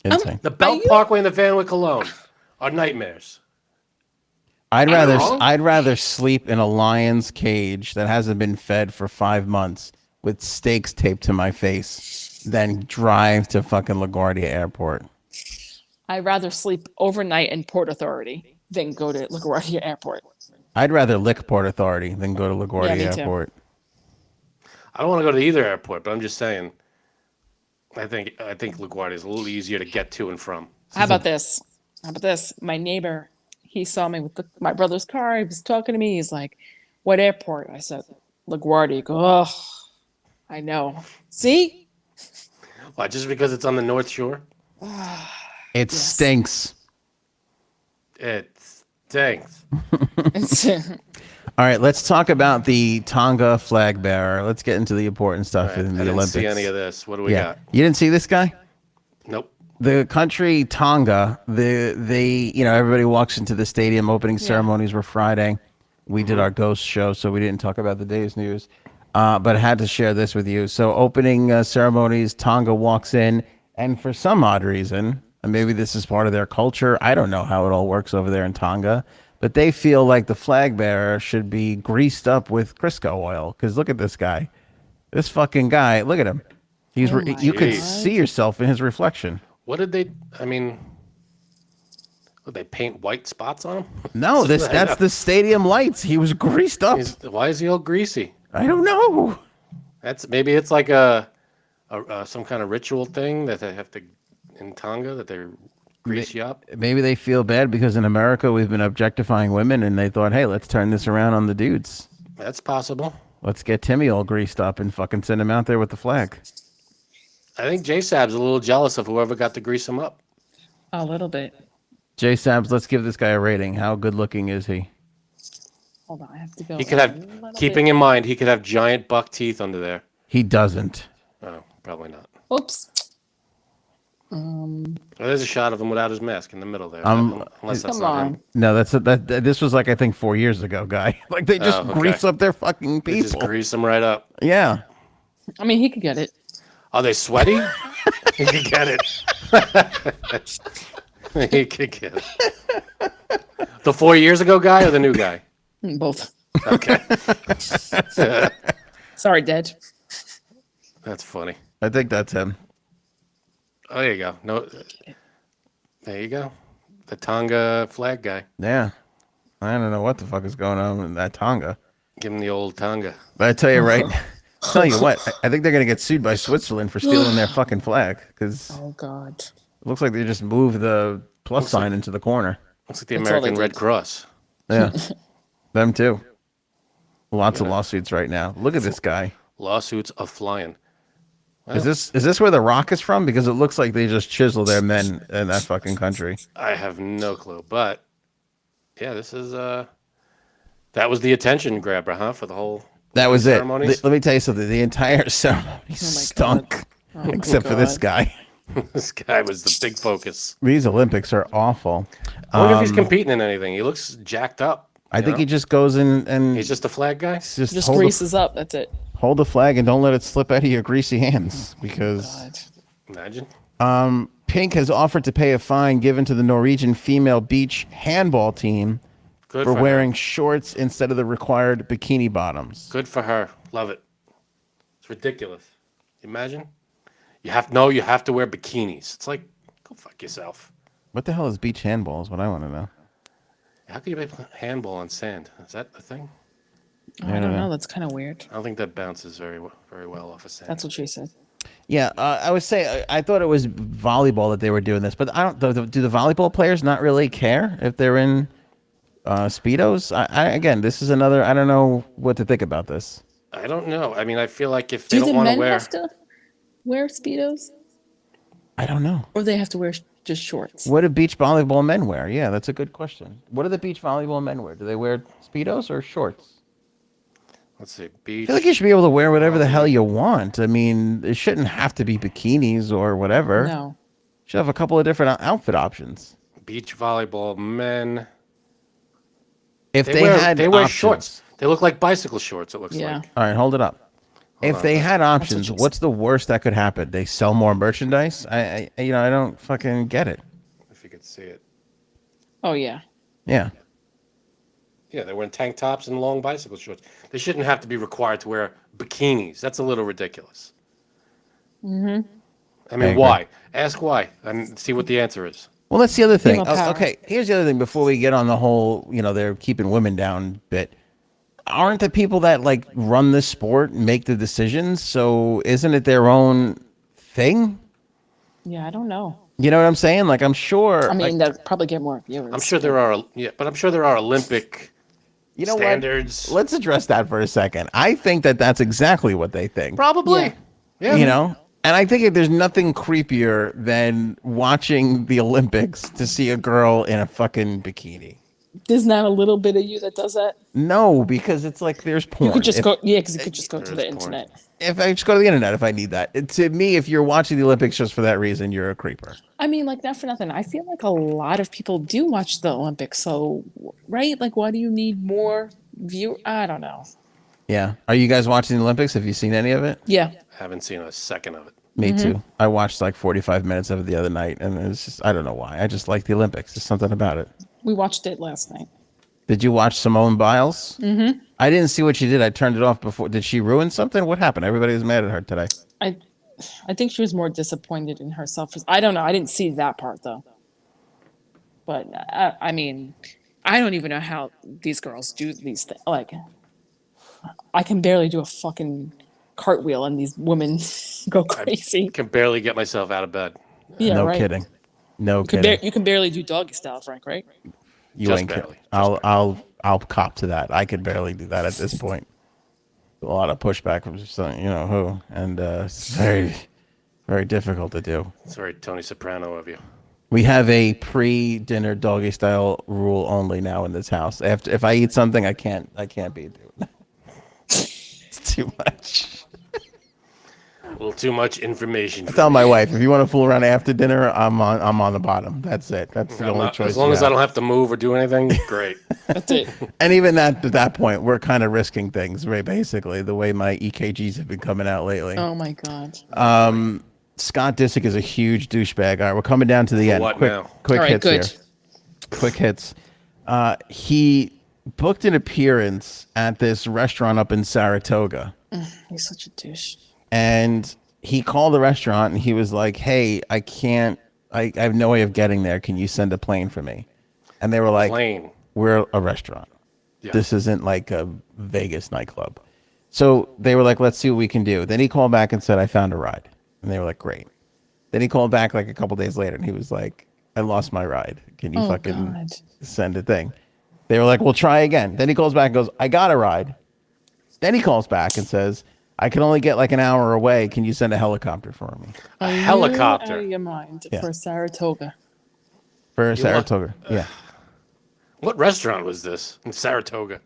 Speaker 1: Insane.
Speaker 2: The Belt Parkway and the Van Wyck alone are nightmares.
Speaker 1: I'd
Speaker 2: wrong?
Speaker 1: rather sleep in a lion's cage that hasn't been fed for 5 months with steaks taped to my face than drive to fucking LaGuardia Airport.
Speaker 4: I'd rather sleep overnight in Port Authority than go to LaGuardia Airport.
Speaker 1: I'd rather lick Port Authority than go to LaGuardia
Speaker 4: me too.
Speaker 1: Airport.
Speaker 2: I don't want to go to either airport, but I'm just saying. I think LaGuardia is a little easier to get to and from.
Speaker 4: How about this? My neighbor, he saw me with my brother's car. He was talking to me. He's like, "What airport?" I said, "LaGuardia." He goes, "Oh, I know. See?
Speaker 2: Why? Just because it's on the North Shore?
Speaker 1: It stinks.
Speaker 2: It stinks.
Speaker 1: All right, let's talk about the Tonga flag bearer. Let's get into the important stuff in
Speaker 2: I
Speaker 1: the
Speaker 2: didn't
Speaker 1: Olympics.
Speaker 2: see any of this. What do we got?
Speaker 1: You didn't see this guy?
Speaker 2: Nope.
Speaker 1: The country Tonga, everybody walks into the stadium. Opening ceremonies were Friday. We did our ghost show, so we didn't talk about the day's news, but I had to share this with you. So opening ceremonies, Tonga walks in, and for some odd reason, and maybe this is part of their culture, I don't know how it all works over there in Tonga, but they feel like the flag bearer should be greased up with Crisco oil. Because look at this guy. This fucking guy, look at him. You could see yourself in his reflection.
Speaker 2: What did they? I mean, would they paint white spots on him?
Speaker 1: No, that's the stadium lights. He was greased up.
Speaker 2: Why is he all greasy?
Speaker 1: I don't know.
Speaker 2: Maybe it's like a some kind of ritual thing that they have to in Tonga that they grease you up.
Speaker 1: Maybe they feel bad because in America we've been objectifying women, and they thought, hey, let's turn this around on the dudes.
Speaker 2: That's possible.
Speaker 1: Let's get Timmy all greased up and fucking send him out there with the flag.
Speaker 2: I think J-Sab's a little jealous of whoever got to grease him up.
Speaker 4: A little bit.
Speaker 1: J Sabs, let's give this guy a rating. How good looking is he?
Speaker 4: Hold on, I have to go.
Speaker 2: He could have, keeping in mind, he could have giant buck teeth under there.
Speaker 1: He doesn't.
Speaker 2: Oh, probably not.
Speaker 4: Oops.
Speaker 2: Well, there's a shot of him without his mask in the middle there. Unless that's
Speaker 4: Come
Speaker 2: not
Speaker 4: on.
Speaker 2: him.
Speaker 1: No, this was like I think 4 years ago, guy. Like they just
Speaker 2: okay.
Speaker 1: grease up their fucking
Speaker 2: They
Speaker 1: people.
Speaker 2: just grease him right up.
Speaker 1: Yeah.
Speaker 4: I mean, he could get it.
Speaker 2: Are they sweaty? He could get it. He could get it. The 4 years ago guy or the new guy?
Speaker 4: Both.
Speaker 2: Okay.
Speaker 4: Sorry, Dad.
Speaker 2: That's funny.
Speaker 1: I think that's him.
Speaker 2: Oh, there you go. No, there you go. The Tonga flag guy.
Speaker 1: Yeah. I don't know what the fuck is going on in that Tonga.
Speaker 2: Give him the old Tonga.
Speaker 1: But I tell you tell you what, I think they're going to get sued by Switzerland for stealing their fucking flag because
Speaker 4: Oh God.
Speaker 1: it looks like they just moved the plus sign into the corner.
Speaker 2: Looks like the
Speaker 4: That's all they
Speaker 2: American Red
Speaker 4: did.
Speaker 2: Cross.
Speaker 1: Yeah. Them too. Lots of lawsuits right now. Look at this guy.
Speaker 2: Lawsuits are flying. Well,
Speaker 1: Is this where The Rock is from? Because it looks like they just chisel their men in that fucking country.
Speaker 2: I have no clue, but yeah, this is that was the attention grabber, huh? For the whole
Speaker 1: That was it.
Speaker 2: ceremonies.
Speaker 1: Let me tell you something. The entire ceremony stunk,
Speaker 4: Oh my
Speaker 1: except for this
Speaker 4: God.
Speaker 1: guy.
Speaker 2: This guy was the big focus.
Speaker 1: These Olympics are awful.
Speaker 2: I wonder if he's competing in anything. He looks jacked up.
Speaker 1: I think he just goes in and
Speaker 2: He's just a flag guy.
Speaker 1: just
Speaker 4: Just
Speaker 1: hold
Speaker 4: greases up. That's it.
Speaker 1: hold the flag and don't let it slip out of your greasy hands because
Speaker 4: God.
Speaker 2: Imagine.
Speaker 1: Pink has offered to pay a fine given to the Norwegian female beach handball team
Speaker 2: Good
Speaker 1: for
Speaker 2: for
Speaker 1: wearing
Speaker 2: her.
Speaker 1: shorts instead of the required bikini bottoms.
Speaker 2: Good for her. Love it. It's ridiculous. Imagine. You have to wear bikinis. It's like, go fuck yourself.
Speaker 1: What the hell is beach handball is what I want to know.
Speaker 2: How can you play handball on sand? Is that a thing?
Speaker 4: I don't know. That's kind of weird.
Speaker 2: I don't think that bounces very well off of sand.
Speaker 4: That's what she said.
Speaker 1: Yeah, I would say I thought it was volleyball that they were doing this, but I don't. Do the volleyball players not really care if they're in speedos? Again, this is another. I don't know what to think about this.
Speaker 2: I don't know. I mean, I feel like if they
Speaker 4: Do
Speaker 2: don't
Speaker 4: the
Speaker 2: want to
Speaker 4: men
Speaker 2: wear,
Speaker 4: have to wear Speedos?
Speaker 1: I don't know.
Speaker 4: Or they have to wear just shorts?
Speaker 1: What do beach volleyball men wear? Yeah, that's a good question. What do the beach volleyball men wear? Do they wear speedos or shorts?
Speaker 2: let's see,
Speaker 1: I
Speaker 2: beach.
Speaker 1: feel like you should be able to wear whatever the hell you want. I mean, it shouldn't have to be bikinis or whatever.
Speaker 4: No.
Speaker 1: You should have a couple of different outfit options.
Speaker 2: Beach volleyball men.
Speaker 1: If
Speaker 2: They
Speaker 1: they
Speaker 2: wear
Speaker 1: had
Speaker 2: shorts.
Speaker 1: options.
Speaker 2: They look like bicycle shorts. It looks
Speaker 4: Yeah.
Speaker 2: like.
Speaker 1: All right, hold it up. If they had options,
Speaker 4: she
Speaker 1: what's the worst that could happen? They sell more merchandise? I don't fucking get it.
Speaker 2: If you could see it.
Speaker 4: Oh, yeah.
Speaker 1: Yeah.
Speaker 2: Yeah, they're wearing tank tops and long bicycle shorts. They shouldn't have to be required to wear bikinis. That's a little ridiculous. Mm-hmm. I mean,
Speaker 1: agree.
Speaker 2: why? Ask why and see what the answer is.
Speaker 1: Well, that's the other thing.
Speaker 4: Female power.
Speaker 1: Okay, here's the other thing before we get on the whole, they're keeping women down bit. Aren't the people that like run this sport make the decisions? So isn't it their own thing?
Speaker 4: Yeah, I don't know.
Speaker 1: You know what I'm saying? Like, I'm sure.
Speaker 4: I mean,
Speaker 1: like,
Speaker 4: they'll probably get more viewers.
Speaker 2: I'm sure there are, but I'm sure there are Olympic
Speaker 1: you know
Speaker 2: standards.
Speaker 1: what? Let's address that for a second. I think that that's exactly what they think.
Speaker 2: Probably.
Speaker 4: Yeah.
Speaker 2: Yeah.
Speaker 1: And I think there's nothing creepier than watching the Olympics to see a girl in a fucking bikini.
Speaker 4: There's not a little bit of you that does that?
Speaker 1: No, because it's like there's porn.
Speaker 4: You could just
Speaker 1: If-
Speaker 4: go, yeah, because you could just go to the
Speaker 2: There's porn.
Speaker 4: internet.
Speaker 1: If I just go to the internet, if I need that. To me, if you're watching the Olympics just for that reason, you're a creeper.
Speaker 4: I mean, like, not for nothing. I feel like a lot of people do watch the Olympics. So, right? Like, why do you need more view? I don't know.
Speaker 1: Yeah. Are you guys watching the Olympics? Have you seen any of it?
Speaker 4: Yeah.
Speaker 2: Haven't seen a second of it.
Speaker 1: Me too. I watched like 45 minutes of it the other night, and it's just, I don't know why. I just like the Olympics. There's something about it.
Speaker 4: We watched it last night.
Speaker 1: Did you watch Simone Biles? Mm-hmm. I didn't see what she did. I turned it off before. Did she ruin something? What happened? Everybody was mad at her today.
Speaker 4: I think she was more disappointed in herself. I don't know. I didn't see that part, though. But, I mean, I don't even know how these girls do these things. Like, I can barely do a fucking cartwheel, and these women go crazy.
Speaker 2: Can barely get myself out of bed.
Speaker 4: Yeah,
Speaker 1: No
Speaker 4: right.
Speaker 1: kidding. No kidding.
Speaker 4: You can barely do doggy style, Frank, right?
Speaker 1: You
Speaker 2: Just
Speaker 1: ain't
Speaker 2: barely.
Speaker 1: kidding. I'll cop to that. I could barely do that at this point. A lot of pushback from who, and it's very, very difficult to do.
Speaker 2: It's very Tony Soprano of you.
Speaker 1: We have a pre-dinner doggy style rule only now in this house. If I eat something, I can't be doing it. It's too much.
Speaker 2: A little too much information.
Speaker 1: I tell my wife, if you want to fool around after dinner, I'm on the bottom. That's it. That's the only choice.
Speaker 2: As long
Speaker 1: you
Speaker 2: as I
Speaker 1: have.
Speaker 2: don't have to move or do anything, great.
Speaker 4: That's it.
Speaker 1: And even at that point, we're kind of risking things, right? Basically, the way my EKGs have been coming out lately.
Speaker 4: Oh, my God.
Speaker 1: Scott Disick is a huge douchebag. All right, we're coming down to the end.
Speaker 2: what
Speaker 1: Quick
Speaker 2: now?
Speaker 1: hits
Speaker 4: All right, good.
Speaker 1: here. Quick hits. He booked an appearance at this restaurant up in Saratoga.
Speaker 4: He's such a douche.
Speaker 1: And he called the restaurant and he was like, hey, I have no way of getting there. Can you send a plane for me? And they were like,
Speaker 2: Plane.
Speaker 1: we're a restaurant.
Speaker 2: Yeah.
Speaker 1: This isn't like a Vegas nightclub. So they were like, let's see what we can do. Then he called back and said, I found a ride. And they were like, great. Then he called back like a couple days later and he was like, I lost my ride. Can you
Speaker 4: Oh,
Speaker 1: fucking
Speaker 4: God.
Speaker 1: send a thing? They were like, we'll try again. Then he calls back and goes, I got a ride. Then he calls back and says, I can only get like an hour away. Can you send a helicopter for me?
Speaker 2: A
Speaker 4: Are you
Speaker 2: helicopter.
Speaker 4: out of your mind
Speaker 1: Yeah.
Speaker 4: for Saratoga?
Speaker 1: For Saratoga. Yeah.
Speaker 2: What restaurant was this in Saratoga?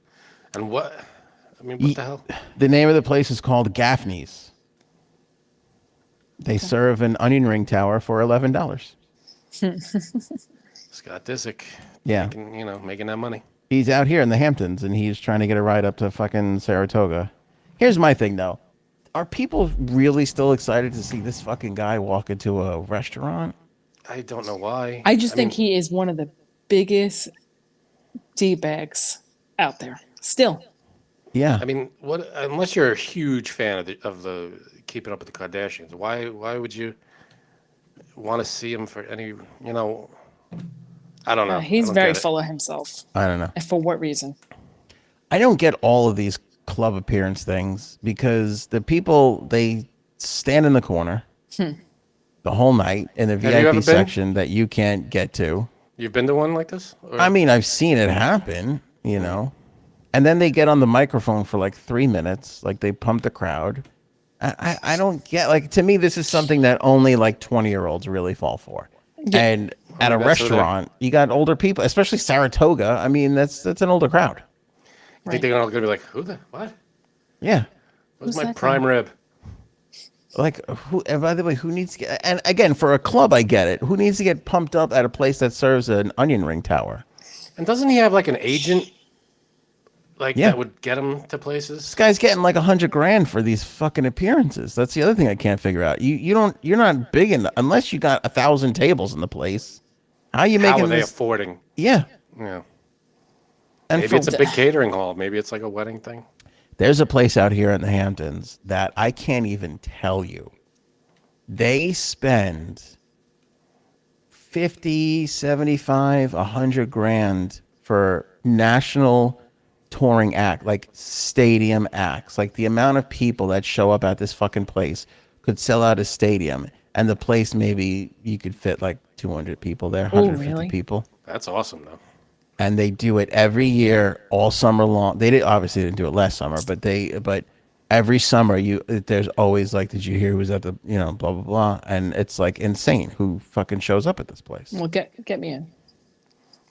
Speaker 2: And what? I mean, what the hell?
Speaker 1: The name of the place is called Gaffney's. They serve an onion ring tower for $11.
Speaker 2: Scott Disick.
Speaker 1: Yeah.
Speaker 2: Making that money.
Speaker 1: He's out here in the Hamptons, and he's trying to get a ride up to fucking Saratoga. Here's my thing, though. Are people really still excited to see this fucking guy walk into a restaurant?
Speaker 2: I don't know why.
Speaker 4: I just think he is one of the biggest D-bags out there. Still.
Speaker 1: Yeah.
Speaker 2: I mean, what? Unless you're a huge fan of the Keeping Up with the Kardashians, why would you want to see him for any? I don't know.
Speaker 4: He's
Speaker 2: I don't
Speaker 4: very
Speaker 2: get it.
Speaker 4: full of himself.
Speaker 1: I don't know.
Speaker 4: And for what reason?
Speaker 1: I don't get all of these club appearance things because the people, they stand in the corner the whole night in the
Speaker 2: Have you ever
Speaker 1: VIP
Speaker 2: been?
Speaker 1: section that you can't get to.
Speaker 2: You've been to one like this? Or-
Speaker 1: I mean, I've seen it happen, and then they get on the microphone for like 3 minutes, like they pump the crowd. I don't get, like, to me, this is something that only like 20-year-olds really fall for. And at a
Speaker 2: that's what they-
Speaker 1: restaurant, you got older people, especially Saratoga. I mean, that's an older crowd.
Speaker 2: You think they're all gonna be like, who the what?
Speaker 1: Yeah.
Speaker 2: Who's
Speaker 4: Who's
Speaker 2: my
Speaker 4: that
Speaker 2: prime
Speaker 4: guy?
Speaker 2: rib?
Speaker 1: Like, who? And by the way, who needs to get? And again, for a club, I get it. Who needs to get pumped up at a place that serves an onion ring tower?
Speaker 2: And doesn't he have like an agent? Like
Speaker 1: Yeah.
Speaker 2: that would get him to places?
Speaker 1: This guy's getting like $100 grand for these fucking appearances. That's the other thing I can't figure out. You're not big enough unless you got 1,000 tables in the place. How are you
Speaker 2: How
Speaker 1: making
Speaker 2: are they
Speaker 1: this?
Speaker 2: affording?
Speaker 1: Yeah.
Speaker 2: Yeah.
Speaker 1: And
Speaker 2: Maybe it's a big catering hall. Maybe it's like a wedding thing.
Speaker 1: There's a place out here in the Hamptons that I can't even tell you. They spend 50, 75, 100 grand for national touring act, like stadium acts. Like the amount of people that show up at this fucking place could sell out a stadium, and the place, maybe you could fit like 200 people there, 150
Speaker 4: really?
Speaker 1: people.
Speaker 2: That's awesome though.
Speaker 1: And they do it every year, all summer long. They obviously didn't do it last summer, but every summer there's always like, did you hear who was at the blah blah blah, and it's like insane who fucking shows up at this place.
Speaker 4: Well, get me in.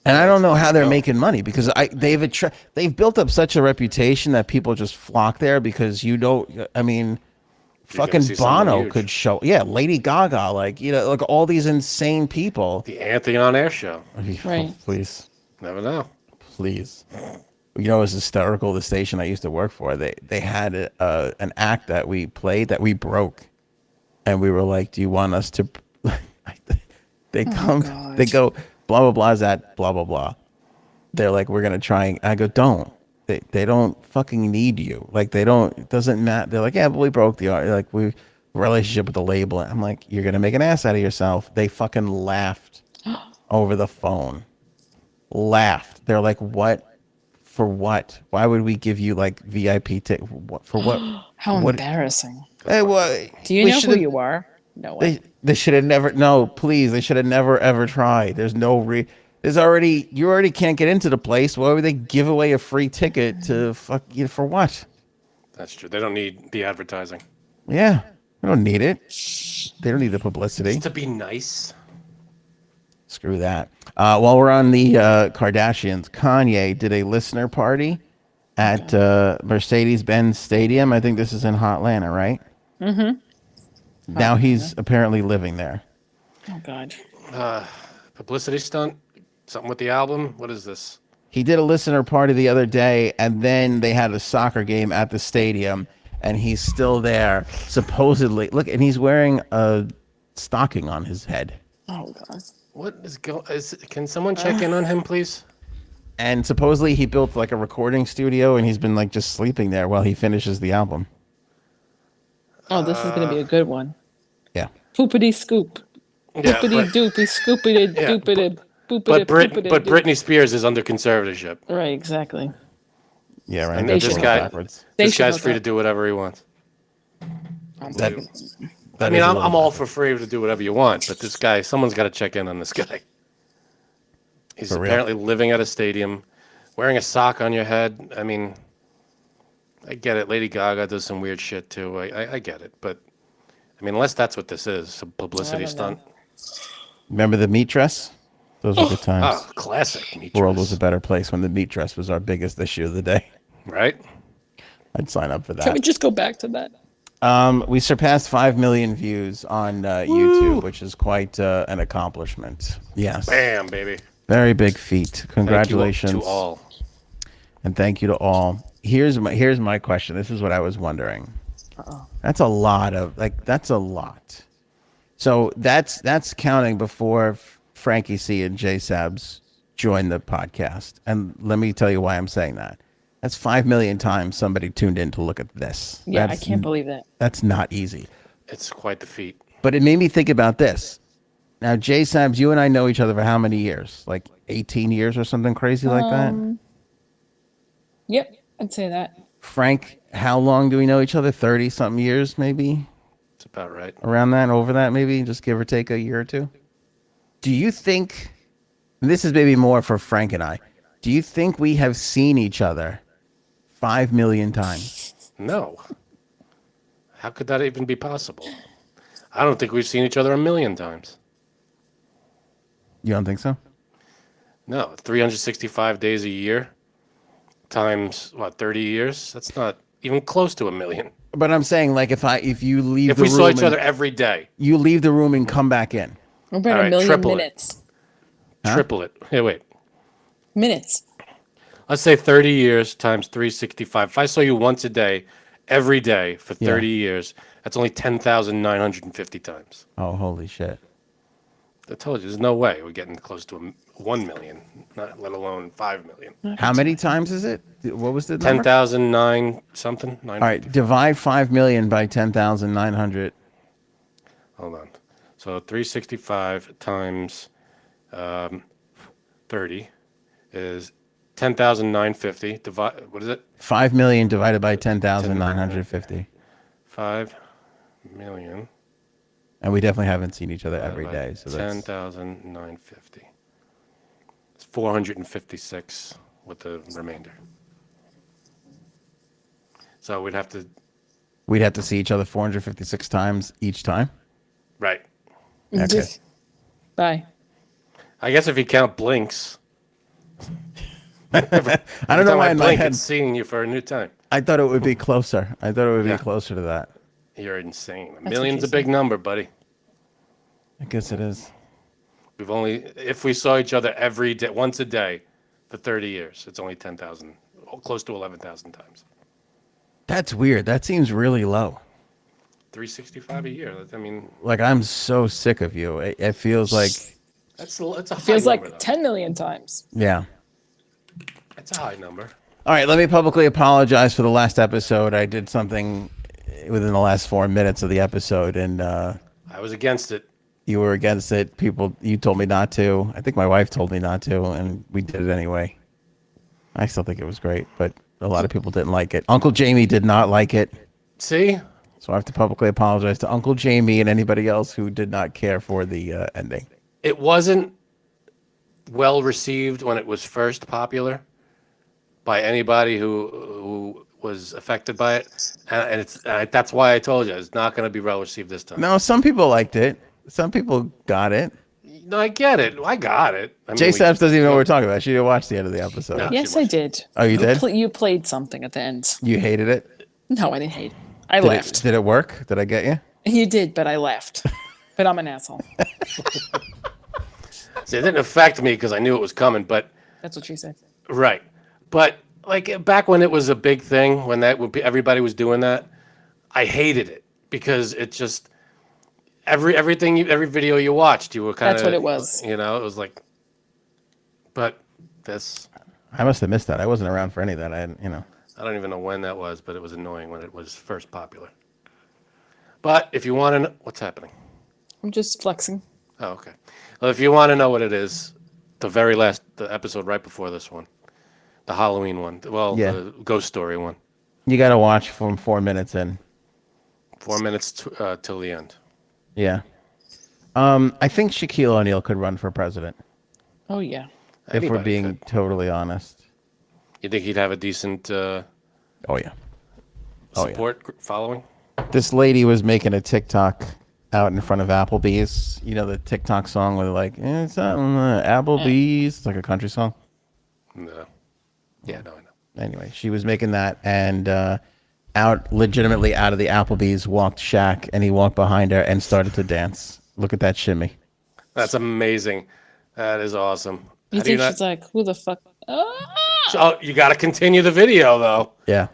Speaker 1: And I don't know how they're making money because they've built up such a reputation that people just flock there because I mean, fucking
Speaker 2: see someone
Speaker 1: Bono
Speaker 2: huge.
Speaker 1: could show, Lady Gaga, like like all these insane people.
Speaker 2: The Anthony on Air show.
Speaker 4: Right.
Speaker 1: Please.
Speaker 2: Never know.
Speaker 1: Please. It was hysterical. The station I used to work for, they had an act that we played that we broke, and we were like, "Do you want us to?" They come,
Speaker 4: God.
Speaker 1: they go, blah blah blah's at blah blah blah. They're like, "We're gonna try." And I go, "Don't." They don't fucking need you. Like they don't. It doesn't matter. They're like, "Yeah, but we broke the like we relationship with the label." I'm like, "You're gonna make an ass out of yourself." They fucking laughed over the phone. Laughed. They're like, "What? For what? Why would we give you like VIP ticket? For what?"
Speaker 4: How
Speaker 1: What-
Speaker 4: embarrassing.
Speaker 1: Hey, well,
Speaker 4: Do you
Speaker 1: we
Speaker 4: know who
Speaker 1: should've-
Speaker 4: you are? No way.
Speaker 1: They should have never. No, please. They should have never ever tried. There's no There's already. You already can't get into the place. Why would they give away a free ticket to fuck you for what?
Speaker 2: That's true. They don't need the advertising.
Speaker 1: Yeah, they don't need it. They don't need the publicity.
Speaker 2: Just to be nice.
Speaker 1: Screw that. While we're on the Kardashians, Kanye did a listener party at Mercedes-Benz Stadium. I think this is in Hotlanta, right? Mm-hmm. Now he's apparently living there.
Speaker 4: Oh God.
Speaker 2: Publicity stunt? Something with the album? What is this?
Speaker 1: He did a listener party the other day, and then they had a soccer game at the stadium, and he's still there, supposedly. Look, and he's wearing a stocking on his head.
Speaker 4: Oh God.
Speaker 2: What is can someone check in on him, please?
Speaker 1: And supposedly he built like a recording studio, and he's been like just sleeping there while he finishes the album.
Speaker 4: Oh, this is gonna be a good one.
Speaker 1: Yeah.
Speaker 4: Poopity scoop.
Speaker 2: Yeah,
Speaker 4: Poopity doopy scoopity
Speaker 2: Yeah,
Speaker 4: doopity boopity
Speaker 2: But
Speaker 4: poopity doop.
Speaker 2: Britney Spears is under conservatorship.
Speaker 4: Right, exactly.
Speaker 1: Yeah, right.
Speaker 2: And
Speaker 1: That's
Speaker 2: this
Speaker 1: going
Speaker 2: guy-
Speaker 1: backwards.
Speaker 4: They
Speaker 2: This
Speaker 4: should
Speaker 2: guy's
Speaker 4: hook
Speaker 2: free to
Speaker 4: up.
Speaker 2: do whatever he wants.
Speaker 1: That
Speaker 2: I mean,
Speaker 1: is a
Speaker 2: I'm
Speaker 1: little-
Speaker 2: all for free to do whatever you want, but this guy, someone's got to check in on this guy. He's
Speaker 1: For real.
Speaker 2: apparently living at a stadium. Wearing a sock on your head. I mean, I get it. Lady Gaga does some weird shit too. I get it, but I mean, unless that's what this is, a publicity
Speaker 4: don't know.
Speaker 2: stunt.
Speaker 1: Remember the meat dress? Those were good times.
Speaker 2: Oh, classic meat
Speaker 1: World
Speaker 2: dress.
Speaker 1: was a better place when the meat dress was our biggest issue of the day.
Speaker 2: Right?
Speaker 1: I'd sign up for
Speaker 4: Can we
Speaker 1: that.
Speaker 4: just go back to that?
Speaker 1: We surpassed 5 million views on YouTube, which is quite an accomplishment. Yes.
Speaker 2: Bam, baby.
Speaker 1: Very big feat. Congratulations.
Speaker 2: Thank you to all.
Speaker 1: And thank you to all. Here's my question. This is what I was wondering. That's a lot. So that's counting before Frankie C and J Sabs joined the podcast. And let me tell you why I'm saying that. That's 5 million times somebody tuned in to look at this.
Speaker 4: Yeah, I can't believe that.
Speaker 1: That's not easy.
Speaker 2: It's quite the feat.
Speaker 1: But it made me think about this. Now, J Sabs, you and I know each other for how many years? Like 18 years or something crazy like that?
Speaker 4: Yep, I'd say that.
Speaker 1: Frank, how long do we know each other? 30 something years, maybe?
Speaker 2: It's about right.
Speaker 1: Around that, over that, maybe? Just give or take a year or two? Do you think, and this is maybe more for Frank and I, do you think we have seen each other 5 million times?
Speaker 2: No. How could that even be possible? I don't think we've seen each other 1,000,000 times.
Speaker 1: You don't think so?
Speaker 2: No, 365 days a year times, 30 years? That's not even close to 1,000,000.
Speaker 1: But I'm saying, like, if you leave
Speaker 2: If
Speaker 1: the
Speaker 2: we
Speaker 1: room
Speaker 2: saw each
Speaker 1: and-
Speaker 2: other every day,
Speaker 1: you leave the room and come back in.
Speaker 4: What about
Speaker 2: All right,
Speaker 4: a million
Speaker 2: triple it.
Speaker 4: minutes?
Speaker 2: triple it. Hey, wait.
Speaker 4: Minutes.
Speaker 2: Let's say 30 years times 365. If I saw you once a day, every day for 30 years, that's only 10,950 times.
Speaker 1: Oh, holy shit.
Speaker 2: I told you, there's no way we're getting close to 1,000,000, not let alone 5,000,000.
Speaker 1: How many times is it? What was the number?
Speaker 2: 10,009 something.
Speaker 1: All right, divide 5 million by 10,900.
Speaker 2: Hold on. So 365 times 30 is 10,950. Divide. What is it?
Speaker 1: 5 million divided by 10,950.
Speaker 2: 5 million.
Speaker 1: And we definitely haven't seen each other every day. So that's
Speaker 2: 10,950. It's 456 with the remainder. So we'd have to
Speaker 1: see each other 456 times each time.
Speaker 2: right.
Speaker 1: Okay.
Speaker 4: Bye.
Speaker 2: I guess if you count blinks.
Speaker 1: I don't know why in my
Speaker 2: blink,
Speaker 1: head
Speaker 2: it's seeing you for a new time.
Speaker 1: I thought it would be closer. I thought it would
Speaker 2: Yeah.
Speaker 1: be closer to that.
Speaker 2: You're insane. A
Speaker 4: what
Speaker 2: million's
Speaker 4: you
Speaker 2: a big number, buddy.
Speaker 1: I guess it is.
Speaker 2: If we saw each other every day, once a day, for 30 years, it's only 10,000, close to 11,000 times.
Speaker 1: That's weird. That seems really low.
Speaker 2: 365 a year. I mean,
Speaker 1: Like, I'm so sick of you. It feels like,
Speaker 2: that's a high
Speaker 4: Feels
Speaker 2: number,
Speaker 4: like
Speaker 2: though.
Speaker 4: 10 million times.
Speaker 1: yeah.
Speaker 2: It's a high number.
Speaker 1: All right, let me publicly apologize for the last episode. I did something within the last 4 minutes of the episode, and
Speaker 2: I was against it.
Speaker 1: you were against it. You told me not to. I think my wife told me not to, and we did it anyway. I still think it was great, but a lot of people didn't like it. Uncle Jamie did not like it,
Speaker 2: See?
Speaker 1: so I have to publicly apologize to Uncle Jamie and anybody else who did not care for the ending.
Speaker 2: It wasn't well received when it was first popular by anybody who was affected by it, and that's why I told you it's not going to be well received this time.
Speaker 1: No, some people liked it. Some people got it.
Speaker 2: No, I get it. I got it. I mean,
Speaker 1: Jay Saps doesn't even know what we're talking about. She didn't watch the end of the episode.
Speaker 2: No.
Speaker 4: Yes,
Speaker 2: too
Speaker 4: I
Speaker 2: much.
Speaker 4: did.
Speaker 1: Oh, you did?
Speaker 4: You played something at the end.
Speaker 1: You hated it?
Speaker 4: No, I didn't hate it. I
Speaker 1: Did
Speaker 4: laughed.
Speaker 1: did it work? Did I get you?
Speaker 4: You did, but I laughed. But I'm an asshole.
Speaker 2: See, it didn't affect me because I knew it was coming, but
Speaker 4: That's what she said.
Speaker 2: right. But like back when it was a big thing, when everybody was doing that, I hated it because it just every video you watched, you were kind of.
Speaker 4: That's what it was.
Speaker 2: You know, it was like. But this,
Speaker 1: I must have missed that. I wasn't around for any of that. I
Speaker 2: don't even know when that was, but it was annoying when it was first popular. But if you want to know what's happening.
Speaker 4: I'm just flexing.
Speaker 2: Oh, okay. Well, if you want to know what it is, the episode right before this one, the Halloween one,
Speaker 1: Yeah.
Speaker 2: the ghost story one,
Speaker 1: You got to watch from 4 minutes in.
Speaker 2: 4 minutes till the end.
Speaker 1: Yeah. I think Shaquille O'Neal could run for president,
Speaker 4: Oh, yeah.
Speaker 1: if we're
Speaker 2: Anybody
Speaker 1: being
Speaker 2: could.
Speaker 1: totally honest.
Speaker 2: You think he'd have a decent
Speaker 1: Oh yeah. Oh, yeah.
Speaker 2: support following?
Speaker 1: This lady was making a TikTok out in front of Applebee's. You know the TikTok song where they're like, it's out Applebee's. It's like a country song.
Speaker 2: No. Yeah, no, I know.
Speaker 1: Anyway, she was making that, and legitimately out of the Applebee's walked Shaq, and he walked behind her and started to dance. Look at that shimmy.
Speaker 2: That's amazing. That is awesome.
Speaker 4: You
Speaker 2: How do
Speaker 4: think she's like, who the fuck?
Speaker 2: Oh, you got to continue the video, though.
Speaker 1: Yeah.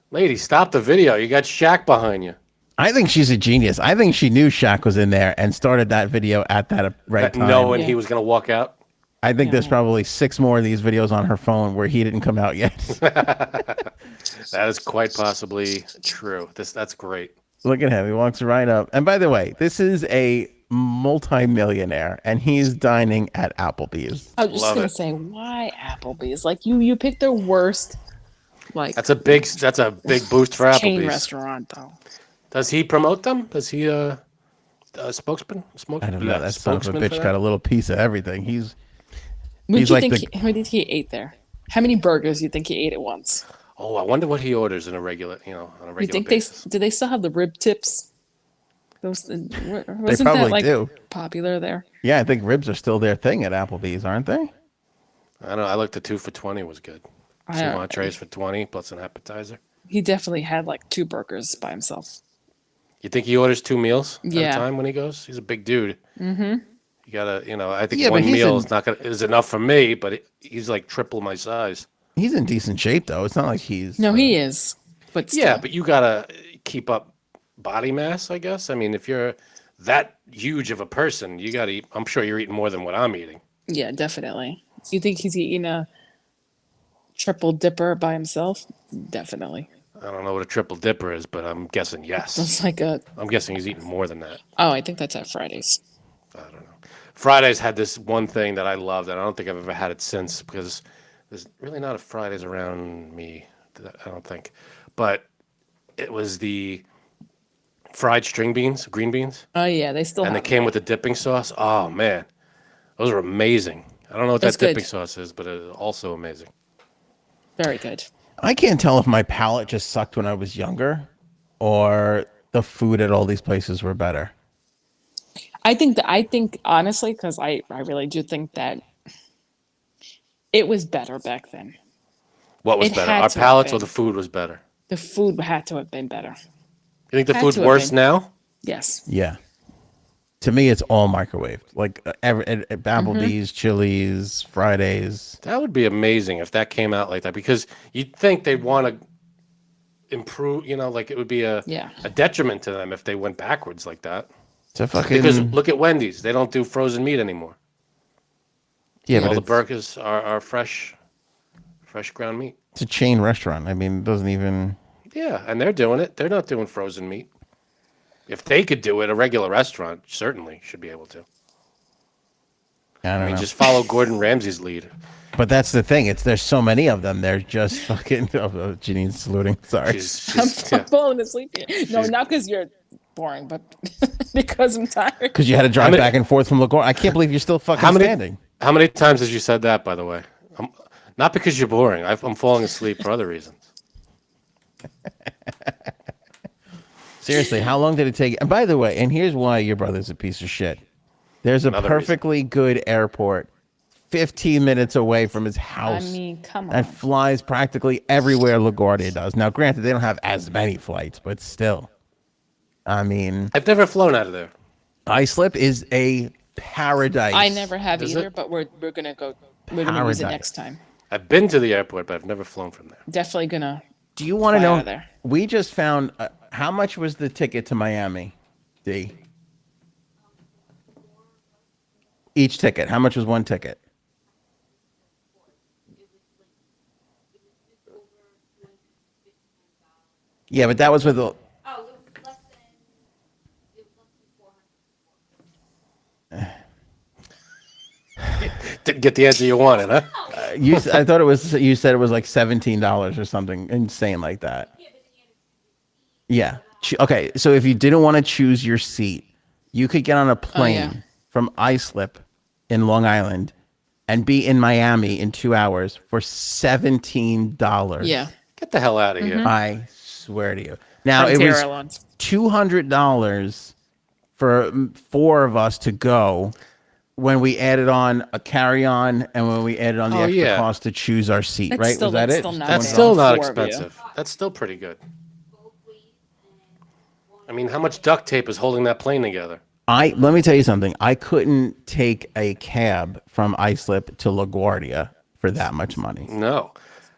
Speaker 2: Lady, stop the video. You got Shaq behind you.
Speaker 1: I think she's a genius. I think she knew Shaq was in there and started that video at that right time.
Speaker 2: Knowing he was going to walk out.
Speaker 1: I think there's probably 6 more of these videos on her phone where he didn't come out yet.
Speaker 2: That is quite possibly true. That's great.
Speaker 1: Look at him. He walks right up. And by the way, this is a multi-millionaire, and he's dining at Applebee's.
Speaker 4: I was just gonna say, why Applebee's? Like you picked the worst. Like
Speaker 2: That's a big boost for
Speaker 4: chain
Speaker 2: Applebee's.
Speaker 4: restaurant though.
Speaker 2: Does he promote them? Does he a spokesman?
Speaker 1: I don't know. That son of a bitch got a little piece of everything.
Speaker 4: What
Speaker 1: He's
Speaker 4: do you
Speaker 1: like
Speaker 4: think? What did he eat there? How many burgers do you think he ate at once?
Speaker 2: Oh, I wonder what he orders in a regular, on a regular
Speaker 4: You think
Speaker 2: basis.
Speaker 4: do they still have the rib tips? Those wasn't
Speaker 1: probably
Speaker 4: that like
Speaker 1: do.
Speaker 4: popular there?
Speaker 1: Yeah, I think ribs are still their thing at Applebee's, aren't they?
Speaker 2: I don't know. I looked at 2 for $20 was good. 2 entrees for $20 plus an appetizer.
Speaker 4: He definitely had like 2 burgers by himself.
Speaker 2: You think he orders 2 meals at a
Speaker 4: Yeah.
Speaker 2: time when he goes? He's a big dude. Mm-hmm. You gotta, I think
Speaker 1: Yeah, but
Speaker 2: one
Speaker 1: he's
Speaker 2: meal
Speaker 1: in-
Speaker 2: is enough for me, but he's like triple my size.
Speaker 1: He's in decent shape, though. It's not like he's...
Speaker 4: No, he is. But still.
Speaker 2: Yeah, but you gotta keep up body mass, I guess. I mean, if you're that huge of a person, you gotta eat. I'm sure you're eating more than what I'm eating.
Speaker 4: Yeah, definitely. You think he's eating a triple dipper by himself? Definitely.
Speaker 2: I don't know what a triple dipper is, but I'm guessing yes.
Speaker 4: It's like
Speaker 2: I'm guessing he's eating more than that.
Speaker 4: oh, I think that's at Fridays.
Speaker 2: I don't know. Fridays had this one thing that I loved, and I don't think I've ever had it since because there's really not a Fridays around me. I don't think, but it was the fried string beans, green beans,
Speaker 4: Oh yeah, they still
Speaker 2: and they
Speaker 4: have
Speaker 2: came with the dipping sauce. Oh man, those are amazing. I don't know what
Speaker 4: That's
Speaker 2: that
Speaker 4: good.
Speaker 2: dipping sauce is, but it's also amazing.
Speaker 4: very good.
Speaker 1: I can't tell if my palate just sucked when I was younger or the food at all these places were better.
Speaker 4: I think honestly, because I really do think that it was better back then.
Speaker 2: What was
Speaker 4: It
Speaker 2: better,
Speaker 4: had
Speaker 2: our
Speaker 4: to have
Speaker 2: palates or
Speaker 4: been.
Speaker 2: the food was better?
Speaker 4: The food had to have been better.
Speaker 2: You think the
Speaker 4: Had
Speaker 2: food's
Speaker 4: to have
Speaker 2: worse
Speaker 4: been.
Speaker 2: now?
Speaker 4: Yes.
Speaker 1: Yeah. To me, it's all microwaved. Like at Applebee's, Chili's, Fridays.
Speaker 2: That would be amazing if that came out like that, because you'd think they'd want to improve, like it would be a
Speaker 4: Yeah.
Speaker 2: detriment to them if they went backwards like that.
Speaker 1: It's a fucking...
Speaker 2: Because look at Wendy's. They don't do frozen meat anymore.
Speaker 1: yeah,
Speaker 2: All
Speaker 1: but
Speaker 2: the
Speaker 1: it's,
Speaker 2: burgers are fresh ground meat.
Speaker 1: it's a chain restaurant. I mean, it doesn't even...
Speaker 2: Yeah, and they're doing it. They're not doing frozen meat. If they could do it, a regular restaurant certainly should be able to.
Speaker 1: I don't
Speaker 2: I mean,
Speaker 1: know.
Speaker 2: just follow Gordon Ramsay's lead.
Speaker 1: But that's the thing. There's so many of them. They're just fucking... Oh, Janine's saluting. Sorry.
Speaker 4: I'm
Speaker 2: She's yeah.
Speaker 4: falling asleep here. No, not because you're boring, but because I'm tired.
Speaker 1: Because you had to drive
Speaker 2: many-
Speaker 1: back and forth from LaGuardia. I can't believe you're still fucking standing.
Speaker 2: How many times has you said that, by the way? Not because you're boring. I'm falling asleep for other reasons.
Speaker 1: Seriously, how long did it take? And by the way, and here's why your brother's a piece of shit. There's a
Speaker 2: Another
Speaker 1: perfectly good airport 15 minutes away from his
Speaker 4: I
Speaker 1: house
Speaker 4: mean, come on.
Speaker 1: that flies practically everywhere LaGuardia does. Now, granted, they don't have as many flights, but still. I mean,
Speaker 2: I've never flown out of there.
Speaker 1: Islip is a paradise.
Speaker 4: I never have
Speaker 2: Is
Speaker 4: either,
Speaker 2: it?
Speaker 4: but we're gonna go. We're gonna use it
Speaker 1: Paradise.
Speaker 4: next time.
Speaker 2: I've been to the airport, but I've never flown from there.
Speaker 4: Definitely gonna.
Speaker 1: Do you want to
Speaker 4: Fly out
Speaker 1: know?
Speaker 4: of there.
Speaker 1: We just found how much was the ticket to Miami, D? Each ticket. How much was one ticket? Yeah, but that was with the.
Speaker 6: Oh, it was less than 400.
Speaker 2: Didn't get the answer you wanted, huh?
Speaker 1: I thought it was. You said it was like $17 or something insane like that. Yeah. Okay. So if you didn't want to choose your seat, you could get on a plane
Speaker 4: yeah.
Speaker 1: from Islip in Long Island and be in Miami in 2 hours for $17.
Speaker 4: Yeah.
Speaker 2: Get the hell out of here.
Speaker 1: I swear to you. Now it
Speaker 4: Frontier
Speaker 1: was
Speaker 4: Airlines.
Speaker 1: $200 for 4 of us to go when we added on a carry-on and when we added on the extra
Speaker 2: yeah.
Speaker 1: cost to choose our seat,
Speaker 4: That's
Speaker 1: right?
Speaker 4: still-
Speaker 1: Was that
Speaker 4: that's
Speaker 1: it?
Speaker 4: still not
Speaker 2: That's
Speaker 4: bad.
Speaker 2: still not
Speaker 4: 4 of you.
Speaker 2: expensive. That's still pretty good. I mean, how much duct tape is holding that plane together?
Speaker 1: Let me tell you something. I couldn't take a cab from Islip to LaGuardia for that much money.
Speaker 2: No.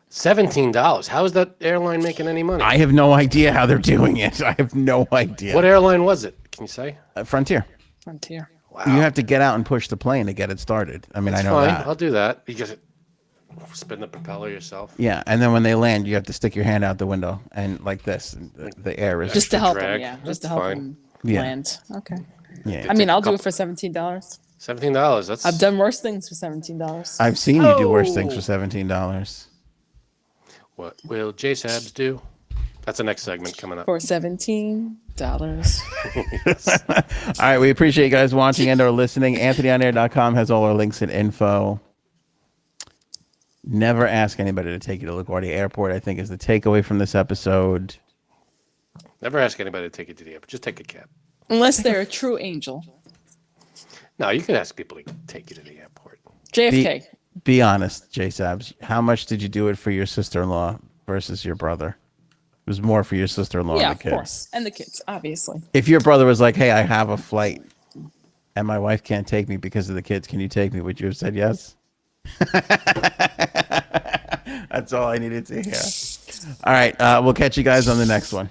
Speaker 2: $17. How is that airline making any money?
Speaker 1: I have no idea how they're doing it. I have no idea.
Speaker 2: What airline was it? Can you say?
Speaker 1: Frontier.
Speaker 4: Frontier.
Speaker 2: Wow.
Speaker 1: You have to get out and push the plane to get it started. I mean,
Speaker 2: That's
Speaker 1: I know
Speaker 2: fine.
Speaker 1: that.
Speaker 2: I'll do that. You just spin the propeller yourself.
Speaker 1: Yeah, and then when they land, you have to stick your hand out the window and like this. And the air is
Speaker 4: Just to help
Speaker 2: drag.
Speaker 4: him, yeah.
Speaker 2: That's
Speaker 4: Just to help
Speaker 2: fine.
Speaker 4: him
Speaker 1: Yeah.
Speaker 4: land. Okay.
Speaker 1: yeah.
Speaker 4: I mean, I'll do it for $17.
Speaker 2: $17. That's
Speaker 4: I've done worse things for $17.
Speaker 1: I've seen you do worse things for $17.
Speaker 2: What will J-Sabs do? That's the next segment coming up.
Speaker 4: For $17.
Speaker 1: All right, we appreciate you guys watching and or listening. AnthonyOnAir.com has all our links and info. Never ask anybody to take you to LaGuardia Airport, I think is the takeaway from this episode.
Speaker 2: Never ask anybody to take you to the airport. Just take a cab.
Speaker 4: Unless they're a true angel.
Speaker 2: No, you can ask people to take you to the airport.
Speaker 4: JFK.
Speaker 1: Be honest, J-Sabs. How much did you do it for your sister-in-law versus your brother? It was more for your sister-in-law
Speaker 4: Yeah,
Speaker 1: and
Speaker 4: of
Speaker 1: the kids.
Speaker 4: course. And the kids, obviously.
Speaker 1: If your brother was like, hey, I have a flight and my wife can't take me because of the kids, can you take me? Would you have said yes? That's all I needed to hear. All right, we'll catch you guys on the next one.